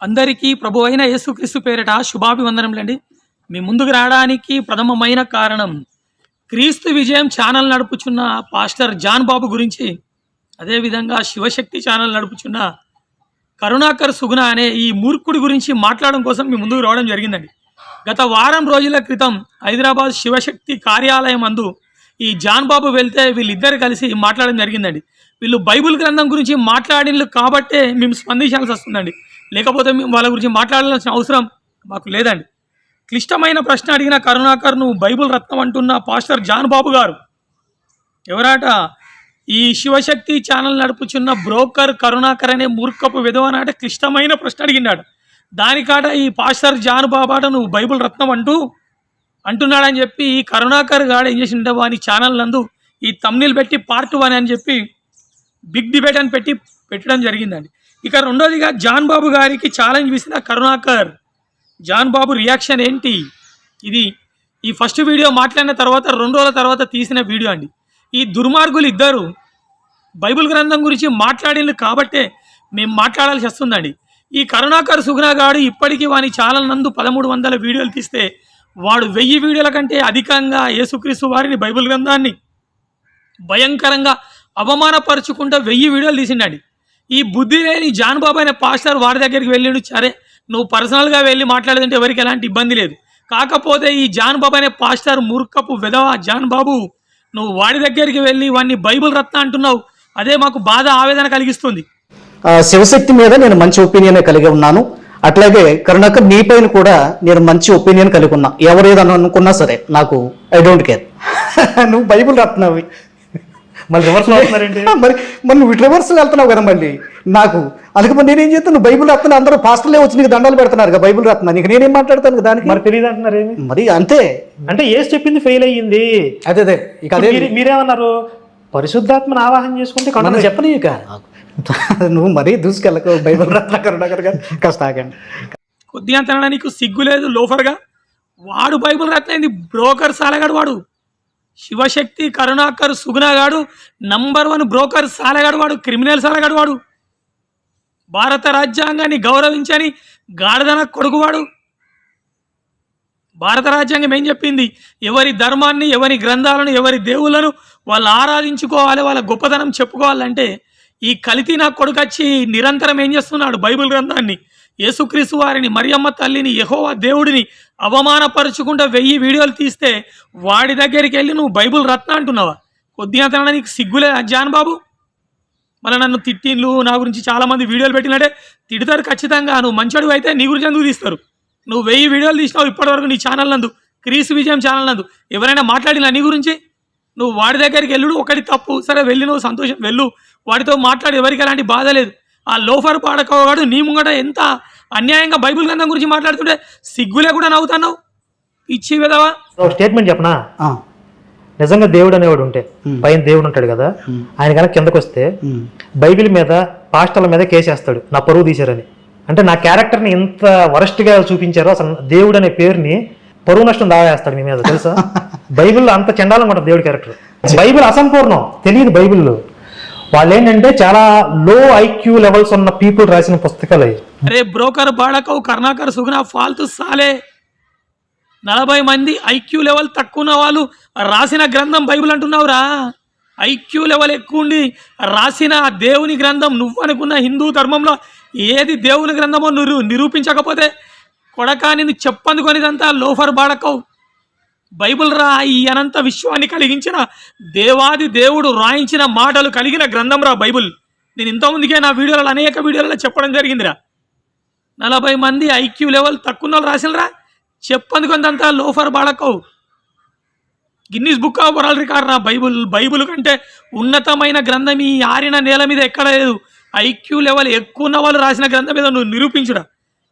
అందరికీ ప్రభు అయిన యేసుక్రీస్తు పేరిట శుభాభివందనములండి. మీ ముందుకు రావడానికి ప్రథమమైన కారణం క్రీస్తు విజయం ఛానల్ నడుపుచున్న పాస్టర్ జాన్ బాబు గురించి, అదేవిధంగా శివశక్తి ఛానల్ నడుపుచున్న కరుణాకర్ సుగుణ అనే ఈ మూర్ఖుడి గురించి మాట్లాడడం కోసం మీ ముందుకు రావడం జరిగిందండి. గత వారం రోజుల క్రితం హైదరాబాద్ శివశక్తి కార్యాలయం అందు ఈ జాన్ బాబు వెళ్తే వీళ్ళిద్దరు కలిసి మాట్లాడడం జరిగిందండి. వీళ్ళు బైబిల్ గ్రంథం గురించి మాట్లాడినలు కాబట్టే మేము స్పందించాల్సి వస్తుందండి, లేకపోతే మేము వాళ్ళ గురించి మాట్లాడాల్సిన అవసరం మాకు లేదండి. క్లిష్టమైన ప్రశ్న అడిగిన కరుణాకర్, నువ్వు బైబిల్ రత్నం అంటున్న పాస్టర్ జాన్ బాబు గారు ఎవరాట? ఈ శివశక్తి ఛానల్ నడుపుచున్న బ్రోకర్ కరుణాకర్ అనే మూర్ఖపు విధవనాట క్లిష్టమైన ప్రశ్న అడిగినాడు. దానికాట ఈ పాస్టర్ జాన్ బాబాట నువ్వు బైబిల్ రత్నం అంటున్నాడని చెప్పి ఈ కరుణాకర్ గాడు ఏం చేసిండే, వాని ఛానల్ నందు ఈ తమ్నీల్ పెట్టి పార్ట్ 1 అని చెప్పి బిగ్ డిబేట్ అని పెట్టడం జరిగిందండి. ఇక రెండోదిగా జాన్ బాబు గారికి ఛాలెంజ్ విసిన కరుణాకర్. జాన్ బాబు రియాక్షన్ ఏంటి? ఇది ఈ ఫస్ట్ వీడియో మాట్లాడిన తర్వాత 2 రోజుల తర్వాత తీసిన వీడియో అండి. ఈ దుర్మార్గులు ఇద్దరు బైబిల్ గ్రంథం గురించి మాట్లాడింది కాబట్టే మేము మాట్లాడాల్సి వస్తుందండి. ఈ కరుణాకర్ సుగుణ గాడు ఇప్పటికీ వాని ఛానల్ నందు 1300 వీడియోలు తీస్తే వాడు 1000 వీడియోల కంటే అధికంగా యేసుక్రీస్తు వారిని బైబిల్ గ్రంథాన్ని భయంకరంగా అవమానపరుచుకుంటూ 1000 వీడియోలు తీసిండండి. ఈ బుద్ధి లేని జాన్ బాబు అనే పాస్టర్ వాడి దగ్గరికి వెళ్ళిండు. సరే, నువ్వు పర్సనల్గా వెళ్ళి మాట్లాడదంటే ఎవరికి ఎలాంటి ఇబ్బంది లేదు. కాకపోతే ఈ జాన్ బాబు అనే పాస్టర్ మూర్ఖపు విధవ జాన్ బాబు, నువ్వు వాడి దగ్గరికి వెళ్ళి వాడిని బైబిల్ రత్న అంటున్నావు. అదే మాకు బాధ, ఆవేదన కలిగిస్తుంది. శివశక్తి మీద నేను మంచి ఒపీనియన్ కలిగి ఉన్నాను. అట్లాగే కరుణాకర్ నీ పైన కూడా నేను మంచి ఒపీనియన్ కలిగి ఉన్నా. ఎవరేదని అనుకున్నా సరే నాకు ఐ డోంట్ కేర్. నువ్వు బైబిల్ రత్నవి మళ్ళీ రివర్స్లో అవుతున్నారండి. మరి నువ్వు రివర్స్లో వెళ్తున్నావు కదా మళ్ళీ నాకు. అందుకే మరి నేనేం చేస్తాను, నువ్వు బైబిల్ రత్న అందరూ పాస్టర్లే వచ్చి నీకు దండాలు పెడుతున్నారు కదా బైబిల్ రత్న, నీకు నేనేం మాట్లాడతాను దానికి? మరి తెలియదు అంటున్నారు ఏమి? మరి అంతే, అంటే ఏసు చెప్పింది ఫెయిల్ అయ్యింది. అదే ఇక అదే మీరేమన్నారు, పరిశుద్ధాత్మను ఆవాహన చేసుకుంటే మనం చెప్పని ఇక నువ్వు మరీ దూసుకెళ్ళకు బైబిల్ రత్న కరుణాకర్ గారు. కాస్త ఆగండి. కొద్దిగా తన నీకు సిగ్గు లేదు లోఫర్గా? వాడు బైబిల్ రత్న అయింది, బ్రోకర్ సాలగాడు వాడు. శివశక్తి కరుణాకర్ సుగుణ గాడు నంబర్ 1 బ్రోకర్ సాలగాడు వాడు, క్రిమినల్ సాలగాడు వాడు. భారత రాజ్యాంగాన్ని గౌరవించని గాడిదన కొడుకువాడు. భారత రాజ్యాంగం ఏం చెప్పింది? ఎవరి ధర్మాన్ని, ఎవరి గ్రంథాలను, ఎవరి దేవుళ్ళను వాళ్ళు ఆరాధించుకోవాలి, వాళ్ళ గొప్పతనం చెప్పుకోవాలంటే ఈ కలితి నా కొడుకు వచ్చి నిరంతరం ఏం చేస్తున్నాడు? బైబిల్ గ్రంథాన్ని, యేసుక్రీస్తు వారిని, మరియమ్మ తల్లిని, యెహోవా దేవుడిని అవమానపరుచుకుంటూ 1000 వీడియోలు తీస్తే వాడి దగ్గరికి వెళ్ళి నువ్వు బైబిల్ రత్న అంటున్నావా? కొద్దిగా తన నీకు సిగ్గులే జాన్ బాబు? మళ్ళీ నన్ను తిట్టిన్లు, నా గురించి చాలామంది వీడియోలు పెట్టినట్టే తిడతారు ఖచ్చితంగా. నువ్వు మంచోడు అయితే నీ గురించి ఎందుకు తీస్తారు? నువ్వు 1000 వీడియోలు తీసినావు ఇప్పటివరకు నీ ఛానల్ నందు, క్రీస్తు విజయం ఛానల్ నందు. ఎవరైనా మాట్లాడినా నీ గురించి? నువ్వు వాడి దగ్గరికి వెళ్ళుడు ఒకటి తప్పు. సరే, వెళ్ళి నువ్వు సంతోషం, వెళ్ళు, వాడితో మాట్లాడి, ఎవరికి అలాంటి బాధ లేదు. ఆ లోఫర్ పాడకవాడు నీ ముంగట ఎంత అన్యాయంగా బైబిల్ గ్రంథం గురించి మాట్లాడుతుంటే సిగ్గులే కూడా నవ్వుతున్నావు, ఇచ్చి విధవా. స్టేట్మెంట్ చెప్పనా? నిజంగా దేవుడు అనేవాడు ఉంటే, పైన దేవుడు ఉంటాడు కదా, ఆయన కనుక కిందకు వస్తే బైబిల్ మీద, పాస్టర్ల మీద కేసేస్తాడు నా పరువు తీశారని. అంటే నా క్యారెక్టర్ని ఎంత వరస్ట్గా చూపించారో, అసలు దేవుడు అనే పేరుని పరువు నష్టం దావేస్తాడు మీ మీద, తెలుసా? బైబిల్లో అంత చండాలంగా ఉంటుంది దేవుడి క్యారెక్టర్. బైబిల్ అసంపూర్ణం, తెలియదు బైబిల్లో. వాళ్ళు ఏంటంటే చాలా లో ఐక్యూ లెవెల్స్ ఉన్న పీపుల్ రాసిన పుస్తకాలు అవి. అరే బ్రోకర్ బాడకవు కరుణాకర్ సుగుణ ఫాల్తు సాలే. 40 మంది ఐక్యూ లెవెల్ తక్కువ ఉన్న వాళ్ళు రాసిన గ్రంథం బైబిల్ అంటున్నావురా? ఐక్యూ లెవెల్ ఎక్కువ ఉండి రాసిన దేవుని గ్రంథం, నువ్వు అనుకున్న హిందూ ధర్మంలో ఏది దేవుని గ్రంథమో నిరూపించకపోతే కొడకా నిన్ను చెప్పందుకొనిదంతా లోఫర్ బాడకవు. బైబిల్ రా, ఈ అనంత విశ్వాన్ని కలిగించిన దేవాది దేవుడు రాయించిన మాటలు కలిగిన గ్రంథం రా బైబిల్. నేను ఇంతకుముందుకే నా వీడియోలలో, అనేక వీడియోలలో చెప్పడం జరిగిందిరా. 40 మంది ఐక్యూ లెవెల్ తక్కువ రాసినరా, చెప్పందుకొందంతా లోఫర్ బాడకవు. Guinness book of world record రా బైబిల్ కంటే ఉన్నతమైన గ్రంథం ఈ ఆరిన నేల మీద ఎక్కడ లేదు. ఐక్యూ లెవెల్ ఎక్కువ ఉన్న వాళ్ళు రాసిన గ్రంథం మీద నువ్వు నిరూపించురా.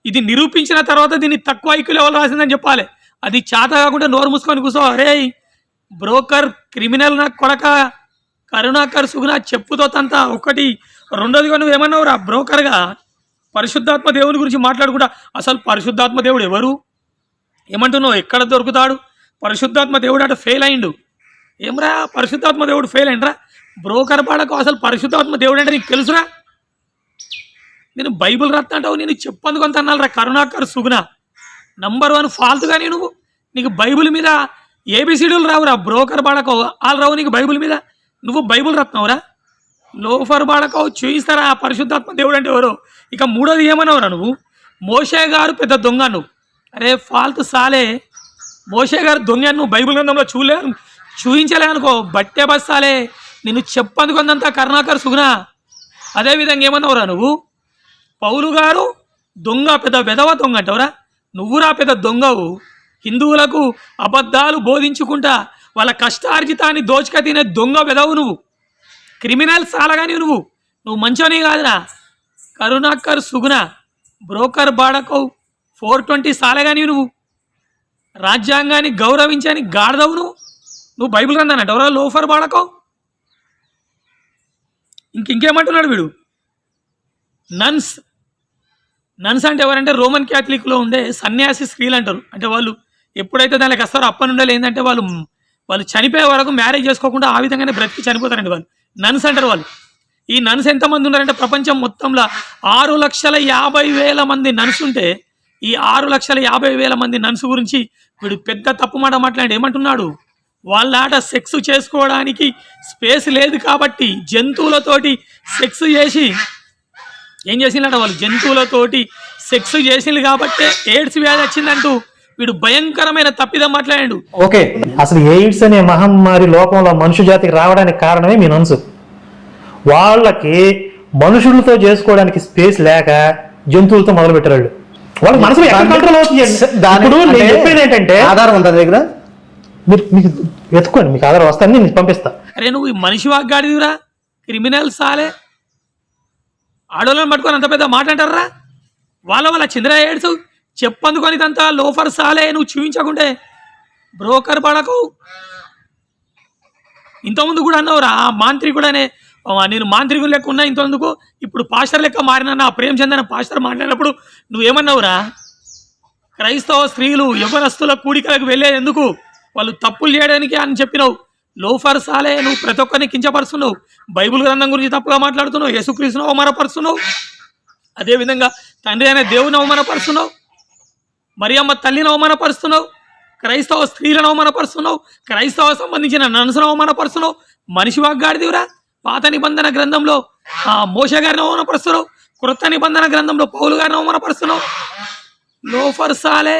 ఇది నిరూపించిన తర్వాత దీన్ని తక్కువ ఐక్యూ లెవెల్ రాసిందని చెప్పాలి. అది చేత కాకుండా నోరు మూసుకొని కూర్చో. అరే బ్రోకర్ క్రిమినల్ నా కొడక కరుణాకర్ సుగుణ చెప్పుతో తంతా ఒకటి. రెండోదిగా నువ్వు ఏమన్నావు రా బ్రోకర్గా? పరిశుద్ధాత్మ దేవుని గురించి మాట్లాడుకుంటా. అసలు పరిశుద్ధాత్మ దేవుడు ఎవరు? ఏమంటున్నావు? ఎక్కడ దొరుకుతాడు? పరిశుద్ధాత్మ దేవుడు అట ఫెయిల్ అయిండు. ఏమరా పరిశుద్ధాత్మ దేవుడు ఫెయిల్ అయిండ్రా? బ్రోకర్ పాడకు అసలు పరిశుద్ధాత్మ దేవుడు అంటే నీకు తెలుసురా? నేను బైబిల్ రత్న అంటావు, నేను చెప్పందుకు కొంత అన్నారా కరుణాకర్ సుగుణ. నంబర్ 1 ఫాల్తుగాని నువ్వు. నీకు బైబిల్ మీద ఏబిసిడీలు రావురా, బ్రోకర్ బాడకో వాళ్ళు రావు నీకు బైబిల్ మీద. నువ్వు బైబిల్ రత్నవురా, లోఫర్ బాడకో చూయిస్తారా ఆ పరిశుద్ధాత్మ దేవుడు అంటే ఎవరో. ఇక మూడోది ఏమన్నావురా నువ్వు, మోషే గారు పెద్ద దొంగ నువ్వు. అరే ఫాల్తు సాలే, మోషే గారు దొంగ నువ్వు బైబిల్ గ్రంథంలో చూయించలే అనుకో, బట్టే బస్సాలే. నిన్ను చెప్పందుకుందంతా కరుణాకర్ సుగుణ. అదేవిధంగా ఏమన్నావురా నువ్వు, పౌలు గారు దొంగ, పెద్ద వెధవ దొంగ అంటావురా. నువ్వురా పెద్ద దొంగవు. హిందువులకు అబద్ధాలు బోధించుకుంటా వాళ్ళ కష్టార్జితాన్ని దోచుక తినే దొంగ వెధవు నువ్వు. క్రిమినల్ సాలగాని నువ్వు మంచోని కాదురా కరుణాకర్ సుగుణ. బ్రోకర్ బాడకవు 420 సాలగాని నువ్వు. రాజ్యాంగాన్ని గౌరవించని గాడదవు నువ్వు బైబిల్ గ్రంథాన్ని అంటావురా లోఫర్ బాడకవు. ఇంకేమంటున్నాడు వీడు, నన్స్ అంటే ఎవరంటే రోమన్ క్యాథలిక్లో ఉండే సన్యాసి స్త్రీలు అంటారు. అంటే వాళ్ళు ఎప్పుడైతే దానికి వస్తారో అప్పటి నుండి ఏంటంటే వాళ్ళు చనిపోయే వరకు మ్యారేజ్ చేసుకోకుండా ఆ విధంగానే బ్రతికి చనిపోతారండి వాళ్ళు. నన్స్ అంటారు వాళ్ళు. ఈ నన్స్ ఎంతమంది ఉన్నారంటే ప్రపంచం మొత్తంలో 6,50,000 మంది నన్స్ ఉంటే, ఈ 6,50,000 మంది నన్స్ గురించి వీడు పెద్ద తప్పు మాట మాట్లాడి ఏమంటున్నాడు, వాళ్ళ ఆట సెక్స్ చేసుకోవడానికి స్పేస్ లేదు కాబట్టి జంతువులతోటి సెక్స్ చేసి ఏం చేసిందట, వాళ్ళు జంతువులతోటి సెక్స్ చేసింది కాబట్టి ఎయిడ్స్ వ్యాధి వచ్చిందంటూ వీడు భయంకరమైన తప్పిదం మాట్లాడాడు. ఓకే, అసలు ఎయిడ్స్ అనే మహమ్మారి లోకంలో మనుషు జాతికి రావడానికి కారణమే మీ నన్స్. వాళ్ళకి మనుషులతో చేసుకోవడానికి స్పేస్ లేక జంతువులతో మొదలు పెట్టారు. వాళ్ళ మనసు కంట్రోల్ అవుతుంది. నేను చెప్పేది ఏంటంటే ఆధారం ఉందా దగ్గర, మీరు మీకు వెతుక్కోండి, మీకు ఆధారం వస్తాను, నేను పంపిస్తా. అరే నువ్వు ఈ మనిషి వాగ్గాడిదిరా, క్రిమినల్ సాలే. ఆడోళ్ళని పట్టుకొని అంత పెద్ద మాట అంటారా. వాళ్ళ చంద్ర ఎయిడ్స్ చెప్పందుకొని ఇదంతా లోఫర్ సాలే. నువ్వు చూపించకుంటే బ్రోకర్ పడకు. ఇంతకుముందు కూడా అన్నావురా మాంత్రికుడనే, నేను మాంత్రికుడు లెక్క ఉన్నా ఇంతకుముందుకు, ఇప్పుడు పాస్టర్ లెక్క మారినా నా ప్రేమచంద్ అనే పాస్టర్ మాట్లాడినప్పుడు నువ్వేమన్నావురా, క్రైస్తవ స్త్రీలు యవ్వనస్తుల కూడికలకు వెళ్ళేది ఎందుకు, వాళ్ళు తప్పులు చేయడానికి అని చెప్పినావు. లోఫర్ సాలే, నువ్వు ప్రతి ఒక్కరిని కించపరుస్తున్నావు. బైబిల్ గ్రంథం గురించి తప్పుగా మాట్లాడుతున్నావు. యేసుక్రీస్తును అవమానపరుస్తున్నావు. అదేవిధంగా తండ్రి అనే దేవుని అవమానపరుస్తున్నావు. మరియమ్మ తల్లిని అవమానపరుస్తున్నావు. క్రైస్తవ స్త్రీలను అవమానపరుస్తున్నావు. క్రైస్తవ సంబంధించిన నన్సును అవమానపరుస్తున్నావు. మనిషి వాగ్గాడిదివురా. పాత నిబంధన గ్రంథంలో మోషే గారిని అవమానపరుస్తున్నావు. క్రొత్త నిబంధన గ్రంథంలో పౌలు గారిని అవమానపరుస్తున్నావు. లోఫర్ సాలే,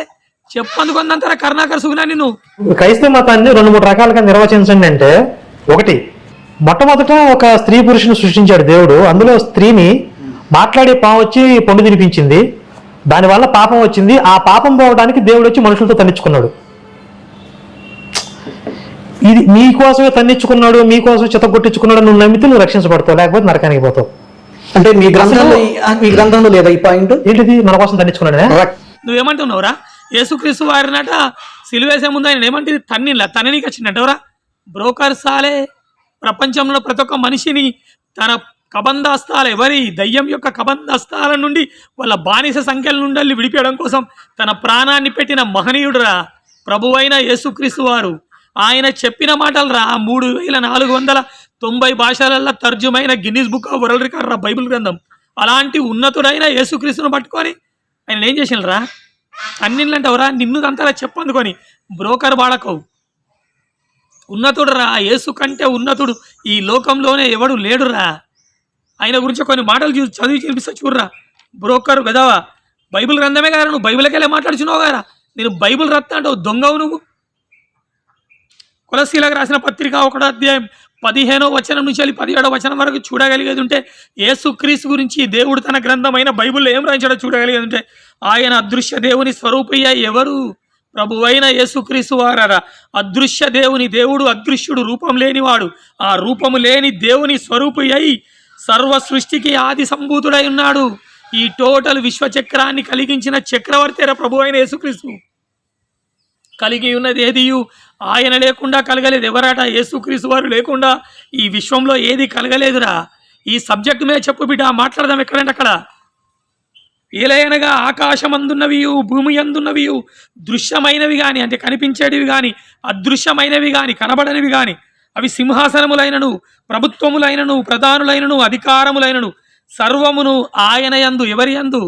చెప్పందుకుందంటారా కరుణాకర్ సుగుణ. నువ్వు క్రైస్తవ మతాన్ని 2-3 రకాలుగా నిర్వచించండి. అంటే ఒకటి, మొట్టమొదట ఒక స్త్రీ పురుషుని సృష్టించాడు దేవుడు. అందులో స్త్రీని మాట్లాడే పాము వచ్చి పండు తినిపించింది, దానివల్ల పాపం వచ్చింది. ఆ పాపం పోవడానికి దేవుడు వచ్చి మనుషులతో తన్నించుకున్నాడు. ఇది మీకోసమే తన్నించుకున్నాడు, మీకోసం చితగొట్టించుకున్నాడు. నువ్వు నమ్మితే నువ్వు రక్షించబడతావు, లేకపోతే నరకానికి పోతావు. అంటే మీ గ్రంథంలో లేదా ఈ పాయింట్ ఏంటిది, మన కోసం తన్నించుకున్నాడు. నువ్వేమంటున్నావురా, యేసుక్రీస్తు వారినట సిలువేసే ముందు ఆయన ఏమంటే తననికి వచ్చినట్టవరా. బ్రోకర్ సాలే, ప్రపంచంలో ప్రతి ఒక్క మనిషిని తన కబంధాస్తాల, ఎవరి దయ్యం యొక్క కబంధాస్తాల నుండి వాళ్ళ బానిస సంఖ్యల నుండి విడిపించడం కోసం తన ప్రాణాన్ని పెట్టిన మహనీయుడురా ప్రభువైన యేసుక్రీస్తు వారు. ఆయన చెప్పిన మాటలు రా 3490 భాషలలో తర్జుమైన Guinness book of world record రా బైబిల్ గ్రంథం. అలాంటి ఉన్నతుడైన యేసుక్రీస్తును పట్టుకొని ఆయన ఏం చేసినరా, అన్నింటిలంటవరా నిన్ను అంతలా చెప్పందుకొని బ్రోకర్ బాడకవు. ఉన్నతుడు రా, యేసు కంటే ఉన్నతుడు ఈ లోకంలోనే ఎవడు లేడురా. ఆయన గురించి కొన్ని మాటలు చదివి చూపిస్తా చూడరా. బ్రోకర్ వెదవా, బైబిల్ గ్రంథమే కదా, నువ్వు బైబిల్కి వెళ్ళే మాట్లాడుచున్నావు కదా. నేను బైబిల్ రత్న అంటావు దొంగవు నువ్వు. కొలసీలకు రాసిన పత్రిక 1వ అధ్యాయం 15వ వచనం నుంచి 17వ వచనం వరకు చూడగలిగేది ఉంటే, యేసుక్రీస్తు గురించి దేవుడు తన గ్రంథమైన బైబిల్లో ఏం రాయించాడో చూడగలిగేది ఉంటే, ఆయన అదృశ్య దేవుని స్వరూపయ్య ఎవరు, ప్రభువైన యేసుక్రీస్తు వారరా. అదృశ్య దేవుడు అదృశ్యుడు, రూపం లేనివాడు, ఆ రూపము లేని దేవుని స్వరూపయ్యి సర్వ సృష్టికి ఆది సంభూతుడై ఉన్నాడు. ఈ టోటల్ విశ్వచక్రాన్ని కలిగించిన చక్రవర్తిరా ప్రభు అయిన యేసుక్రీస్తు. కలిగి ఉన్నది ఏదియు ఆయన లేకుండా కలగలేదు. ఎవరట, యేసుక్రీస్తు వారు లేకుండా ఈ విశ్వంలో ఏది కలగలేదురా. ఈ సబ్జెక్ట్ మీద చెప్పు బిడ్డ, మాట్లాడదాం ఎక్కడంటే అక్కడ. ఏలయనగా ఆకాశమందున్నవియు భూమి అందున్నవియు దృశ్యమైనవి కానీ, అంటే కనిపించేటివి కానీ, అదృశ్యమైనవి కానీ, కనబడనివి కానీ, అవి సింహాసనములైనను ప్రభుత్వములైనను ప్రధానులైనను అధికారములైనను సర్వమును ఆయన యందు, ఎవరి యందు?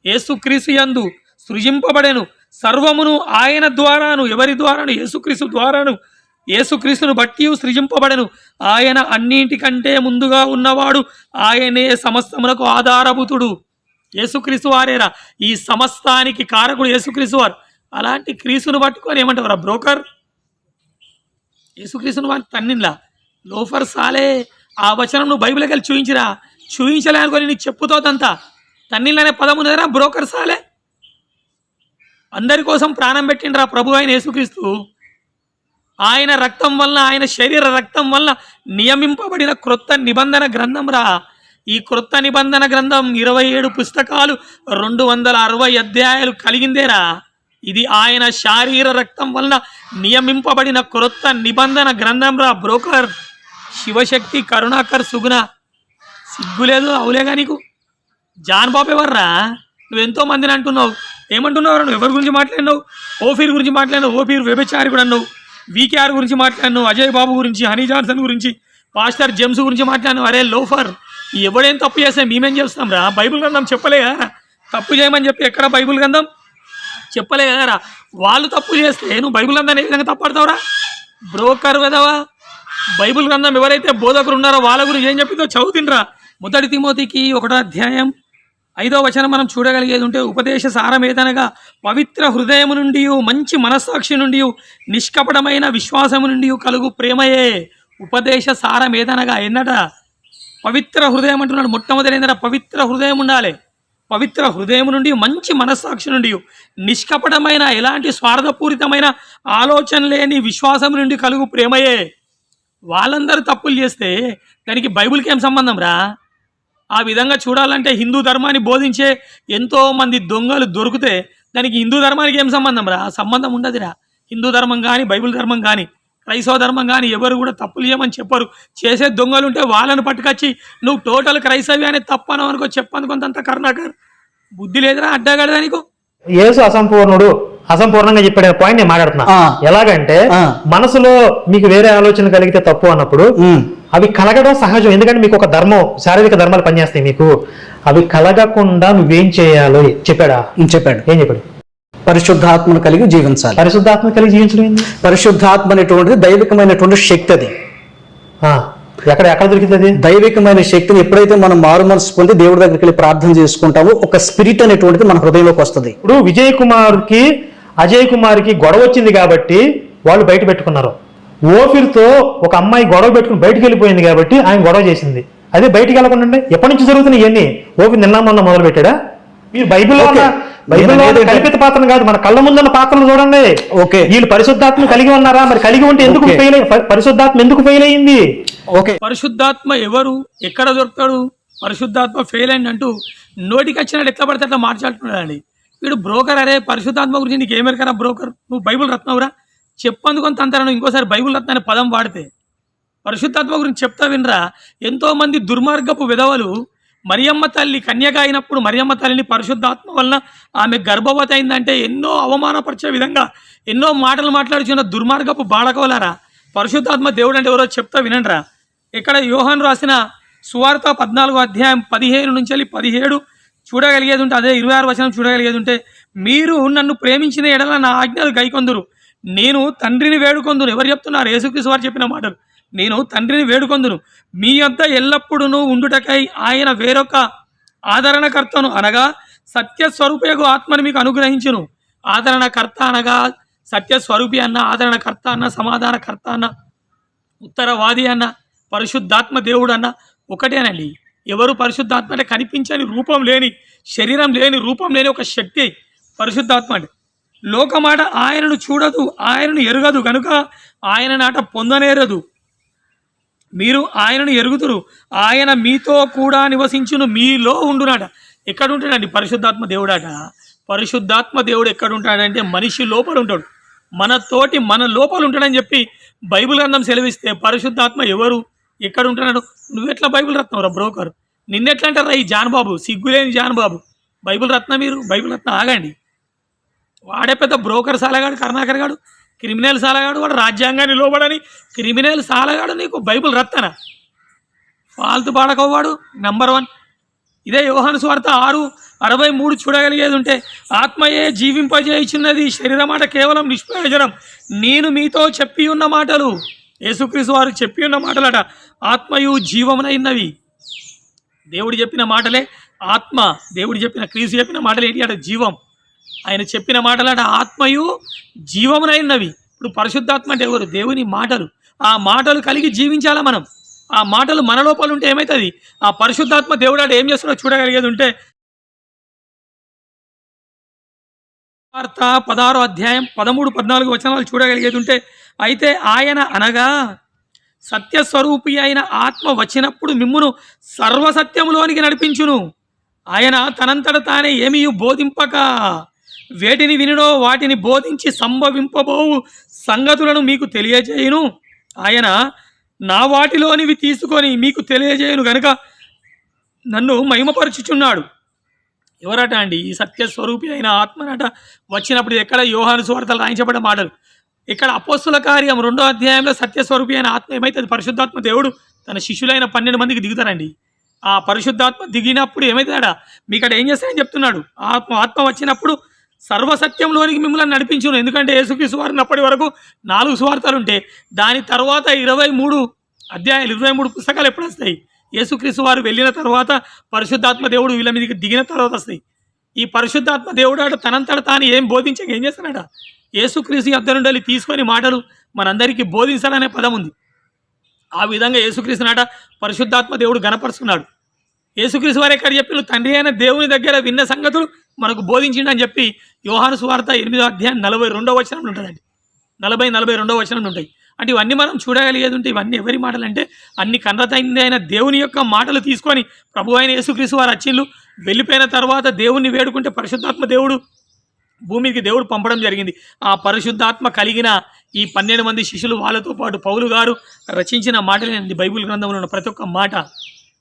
యేసుక్రీస్తు యందు సృజింపబడెను. సర్వమును ఆయన ద్వారాను, ఎవరి ద్వారాను? యేసుక్రీస్తు ద్వారాను, యేసుక్రీస్తును బట్టి సృజింపబడెను. ఆయన అన్నింటికంటే ముందుగా ఉన్నవాడు, ఆయనే సమస్తమునకు ఆధారభూతుడు. యేసుక్రీస్తు వారేరా ఈ సమస్తానికి కారకుడు, యేసుక్రీస్తు వారు. అలాంటి క్రీస్తును పట్టుకొని ఏమంటారు బ్రోకర్? యేసుక్రీస్తును వారి తన్నిలా లోఫర్ సాలే. ఆ వచనం నువ్వు బైబిల్కి వెళ్ళి చూయించిరా. చూయించలే అనుకొని నీకు చెప్పుతోదంతా తన్నిలనే పదం ఉన్నదరా బ్రోకర్ సాలే. అందరి కోసం ప్రాణం పెట్టిండ్రా ప్రభు అయిన యేసుక్రీస్తు. ఆయన రక్తం వల్ల, ఆయన శరీర రక్తం వల్ల నియమింపబడిన క్రొత్త నిబంధన గ్రంథం రా. ఈ క్రొత్త నిబంధన గ్రంథం 27 పుస్తకాలు, 260 అధ్యాయాలు కలిగిందేరా. ఇది ఆయన శారీర రక్తం వల్ల నియమింపబడిన క్రొత్త నిబంధన గ్రంథం రా బ్రోకర్. శివశక్తి, కరుణాకర్, సుగుణ, సిగ్గులేదు అవులేగా నీకు? జాన్ బాబు ఎవర్రా? నువ్వెంతో మందిని అంటున్నావు. ఏమంటున్నావు? నువ్వు ఎవరి గురించి మాట్లాడినావు? ఓఫీర్ గురించి మాట్లాడినావు. ఓఫీర్ వ్యభిచారి కూడా అన్నావు. వీకేఆర్ గురించి మాట్లాడినావు. అజయ్ బాబు గురించి, హనీ జాన్సన్ గురించి, పాస్టర్ జేమ్స్ గురించి మాట్లాడినావు. అరే లోఫర్, ఎవడేం తప్పు చేస్తే మేమేం చేస్తాం రా? బైబిల్ గ్రంథం చెప్పలే కదా తప్పు చేయమని చెప్పి? ఎక్కడ బైబిల్ గ్రంథం చెప్పలే కదరా? వాళ్ళు తప్పు చేస్తే నువ్వు బైబిల్ గ్రంథాన్ని ఏ విధంగా తప్పడతావురా బ్రోకర్ వెదవా? బైబిల్ గ్రంథం ఎవరైతే బోధకులు ఉన్నారో వాళ్ళ గురించి ఏం చెప్పిందో చదువుతినరా. 1 తిమోతికి 1వ అధ్యాయం 5వ వచనం మనం చూడగలిగేది ఉంటే, ఉపదేశ సారమేదనగా పవిత్ర హృదయము నుండి, మంచి మనస్సాక్షి నుండి, నిష్కపటమైన విశ్వాసము నుండి కలుగు ప్రేమయే. ఉపదేశ సారమేదనగా ఏందట? పవిత్ర హృదయం అంటున్నాడు. మొట్టమొదటి ఏంటంటే పవిత్ర హృదయం ఉండాలి. పవిత్ర హృదయం నుండి, మంచి మనస్సాక్షి నుండి, నిష్కపటమైన, ఎలాంటి స్వార్థపూరితమైన ఆలోచన లేని విశ్వాసం నుండి కలుగు ప్రేమయే. వాళ్ళందరూ తప్పులు చేస్తే దానికి బైబిల్కి ఏం సంబంధం రా? ఆ విధంగా చూడాలంటే హిందూ ధర్మాన్ని బోధించే ఎంతోమంది దొంగలు దొరికితే దానికి హిందూ ధర్మానికి ఏం సంబంధం రా? సంబంధం ఉండదురా. హిందూ ధర్మం కానీ, బైబిల్ ధర్మం కానీ, క్రైస్తవ ధర్మం కానీ ఎవరు కూడా తప్పులు చేయమని చెప్పరు. చేసే దొంగలు ఉంటే వాళ్ళని పట్టుకొచ్చి నువ్వు టోటల్ క్రైస్తవి అనేది తప్పను అనుకో, చెప్పనుకుంత కరుణాకర్. బుద్ధి లేదురా అడ్డగడదా నీకు? యేసు అసంపూర్ణుడు, అసంపూర్ణంగా చెప్పాడు పాయింట్ నేను మాట్లాడుతున్నా. ఎలాగంటే మనసులో మీకు వేరే ఆలోచన కలిగితే తప్పు అన్నప్పుడు అవి కలగడం సహజం. ఎందుకంటే మీకు ఒక ధర్మం, శారీరక ధర్మాలు పనిచేస్తాయి. మీకు అవి కలగకుండా నువ్వేం చేయాలో చెప్పాడా? చెప్పాడు. ఏం చెప్పాడు? పరిశుద్ధాత్మను కలిగి జీవించాలి. పరిశుద్ధాత్మ కలిగి జీవించడం ఏంది? పరిశుద్ధాత్మ అనేటువంటిది దైవికమైనటువంటి శక్తి. అది ఎక్కడ దొరికింది? అది దైవికమైన శక్తిని ఎప్పుడైతే మనం మారు మనసు పొంది దేవుడి దగ్గరికి వెళ్ళి ప్రార్థన చేసుకుంటామో ఒక స్పిరిట్ అనేటువంటిది మన హృదయంలోకి వస్తుంది. ఇప్పుడు విజయ్ కుమార్కి అజయ్ కుమార్కి గొడవ వచ్చింది కాబట్టి వాళ్ళు బయట పెట్టుకున్నారు. ఓఫీర్తో ఒక అమ్మాయి గొడవ పెట్టుకుని బయటకు వెళ్ళిపోయింది కాబట్టి ఆయన గొడవ చేసింది. అదే బయటికి వెళ్ళకుండా ఎప్పటి నుంచి జరుగుతున్నాయి ఇవన్నీ? ఓఫీర్ నిన్న మొన్న మొదలు పెట్టాడా? మీరు బైబిల్లో కల్పిత పాత్రను కాదు, మన కళ్ళ ముందున్న పాత్రలు చూడండి. ఓకే, వీళ్ళు పరిశుద్ధాత్మ కలిగి ఉన్నారా? మరి కలిగి ఉంటే ఎందుకు ఫెయిల్ పరిశుద్ధాత్మ ఎందుకు ఫెయిల్ అయింది? ఓకే, పరిశుద్ధాత్మ ఎవరు, ఎక్కడ దొరుకుతాడు? పరిశుద్ధాత్మ ఫెయిల్ అయింది అంటూ నోటికి వచ్చినట్టు ఎట్లా పడితే అట్లా మార్చాడుతున్నాడు అండి వీడు. బ్రోకర్. అరే పరిశుద్ధాత్మ గురించి నీకు ఏమెరకరా బ్రోకర్? నువ్వు బైబిల్ రత్నవురా? చెప్పందుకొని అంటారా? ఇంకోసారి బైబిల్ రత్న అనే పదం వాడితే పరిశుద్ధాత్మ గురించి చెప్తా వినరా? ఎంతోమంది దుర్మార్గపు విధవలు మరియమ్మ తల్లి కన్యక అయినప్పుడు మరియమ్మ తల్లిని పరిశుద్ధాత్మ వలన ఆమె గర్భవతి అయిందంటే ఎన్నో అవమానపరిచే విధంగా ఎన్నో మాటలు మాట్లాడుచున్న దుర్మార్గపు బాడకవలారా. పరిశుద్ధాత్మ దేవుడు అంటే ఎవరో చెప్తా వినండిరా. ఇక్కడ యోహాను రాసిన సువార్త 14వ అధ్యాయం 15 నుంచి 17 చూడగలిగేది ఉంటే, అదే 26 వచనం చూడగలిగేది ఉంటే, మీరు నన్ను ప్రేమించిన ఎడల నా ఆజ్ఞలు గైకొందురు, నేను తండ్రిని వేడుకొందును. ఎవరు చెప్తున్నారు? యేసుక్రీస్తు వారు చెప్పిన మాటలు. నేను తండ్రిని వేడుకొందును, మీ వద్ద ఎల్లప్పుడూ ఉండుటకై ఆయన వేరొక ఆదరణకర్తను అనగా సత్యస్వరూపయగు ఆత్మను మీకు అనుగ్రహించును. ఆదరణకర్త అనగా సత్యస్వరూపి అన్న, ఆదరణకర్త అన్న, సమాధానకర్త అన్న, ఉత్తరవాది అన్న, పరిశుద్ధాత్మ దేవుడు అన్న ఒకటేనండి. ఎవరు పరిశుద్ధాత్మ అంటే కనిపించని, రూపం లేని, శరీరం లేని, రూపం లేని ఒక శక్తి పరిశుద్ధాత్మ అంటే. లోకమాట ఆయనను చూడదు, ఆయనను ఎరుగదు కనుక ఆయన నాట పొందనేరదు. మీరు ఆయనను ఎరుగుతురు, ఆయన మీతో కూడా నివసించును, మీలో ఉండునాట. ఎక్కడ ఉంటాడండి పరిశుద్ధాత్మ దేవుడాట? పరిశుద్ధాత్మ దేవుడు ఎక్కడ ఉంటాడంటే మనిషి లోపల ఉంటాడు, మన లోపల ఉంటాడని చెప్పి బైబిల్ గ్రంథం సెలవిస్తే పరిశుద్ధాత్మ ఎవరు, ఎక్కడ ఉంటున్నాడు? నువ్వెట్లా బైబిల్ రత్నం రా బ్రోకర్? నిన్నెట్లా అంటారా ఈ జాన్బాబు, సిగ్గులేని జాన్బాబు? బైబిల్ రత్న మీరు, బైబిల్ రత్న ఆగండి. వాడే పెద్ద బ్రోకర్ సాలగాడు, కరుణాకర్ గాడు, క్రిమినల్ సాలగాడు, వాడు రాజ్యాంగాన్ని లోబడని క్రిమినల్ సాలగాడు. నీకు బైబిల్ రత్తన ఫాల్తు పాడకవాడు నంబర్ 1. ఇదే యోహాను సువార్త 6:63 చూడగలిగేది ఉంటే, ఆత్మయే జీవింపజేయుచున్నది, శరీరమాట కేవలం నిష్ప్రయోజనం. నేను మీతో చెప్పి ఉన్న మాటలు, యేసుక్రీస్తు వారు చెప్పి ఉన్న మాటలట ఆత్మయు జీవమునైనవి. దేవుడు చెప్పిన మాటలే ఆత్మ. దేవుడు చెప్పిన, క్రీస్తు చెప్పిన మాటలు ఏంటి అట? జీవం. ఆయన చెప్పిన మాటలట ఆత్మయు జీవమునైనవి. ఇప్పుడు పరిశుద్ధాత్మ అంటే ఎవరు? దేవుని మాటలు. ఆ మాటలు కలిగి జీవించాలా మనం. ఆ మాటలు మన లోపల ఉంటే ఏమవుతుంది? ఆ పరిశుద్ధాత్మ దేవుడు అంటే ఏం చేస్తాడో చూడగలిగేది ఉంటే, వార్త 16వ అధ్యాయం 13-14 వచనాలు చూడగలిగేది ఉంటే, అయితే ఆయన అనగా సత్యస్వరూపి అయిన ఆత్మ వచ్చినప్పుడు మిమ్మును సర్వసత్యములోనికి నడిపించును. ఆయన తనంతట తానే ఏమీ బోధింపక వేటిని వినుడో వాటిని బోధించి సంభవింపబోవు సంగతులను మీకు తెలియజేయును. ఆయన నా వాటిలోనివి తీసుకొని మీకు తెలియజేయును గనుక నన్ను మహిమపరచుచున్నాడు. ఎవరట అండి? ఈ సత్యస్వరూపి అయిన ఆత్మనట వచ్చినప్పుడు. ఎక్కడ? యోహాను సువార్తలు రాయించబడ్డ మాటలు. ఇక్కడ అపోస్తుల కార్యం 2వ అధ్యాయంలో సత్యస్వరూపి అయిన ఆత్మ ఏమైతుంది? పరిశుద్ధాత్మ దేవుడు తన శిష్యులైన 12 మందికి దిగుతారండి. ఆ పరిశుద్ధాత్మ దిగినప్పుడు ఏమవుతుందట? మీకట ఏం చేస్తాయని చెప్తున్నాడు. ఆత్మ వచ్చినప్పుడు సర్వసత్యంలోనికి మిమ్మల్ని నడిపించును. ఎందుకంటే యేసుక్రీస్తు వారిని అప్పటి వరకు 4 సువార్తలు ఉంటే, దాని తర్వాత 23 అధ్యాయాలు, 23 పుస్తకాలు ఎప్పుడు వస్తాయి? యేసుక్రీస్తు వారు వెళ్ళిన తర్వాత పరిశుద్ధాత్మ దేవుడు వీళ్ళ మీదకి దిగిన తర్వాత వస్తాయి. ఈ పరిశుద్ధాత్మ దేవుడు అట తనంతట తాను ఏం బోధించక ఏం చేస్తాడట? యేసుక్రీస్తు యొద్ద నుండి తీసుకొని మాటలు మనందరికీ బోధించాలనే పదం ఉంది. ఆ విధంగా యేసుక్రీస్తునాట పరిశుద్ధాత్మ దేవుడు గణపరుచుకున్నాడు. యేసుక్రీస్తు వారు ఎక్కడ చెప్పిన తండ్రి అయిన దేవుని దగ్గర విన్న సంగతులు మనకు బోధించిండు అని చెప్పి యోహాను సువార్త 8వ అధ్యాయం 42వ వచనంలో ఉంటుందండి. 40-42వ వచనంలో ఉంటాయి. అంటే ఇవన్నీ మనం చూడగలిగేది ఉంటే, ఇవన్నీ ఎవరి మాటలు అంటే అన్ని కన్నతండ్రి అయిన దేవుని యొక్క మాటలు తీసుకొని ప్రభు అయిన యేసుక్రీస్తు వారు వచ్చిండ్రు. వెళ్ళిపోయిన తర్వాత దేవుణ్ణి వేడుకుంటే పరిశుద్ధాత్మ దేవుడు భూమికి దేవుడు పంపడం జరిగింది. ఆ పరిశుద్ధాత్మ కలిగిన ఈ 12 మంది శిష్యులు, వాళ్ళతో పాటు పౌలు గారు రచించిన మాటలేనండి బైబిల్ గ్రంథంలో ఉన్న ప్రతి ఒక్క మాట.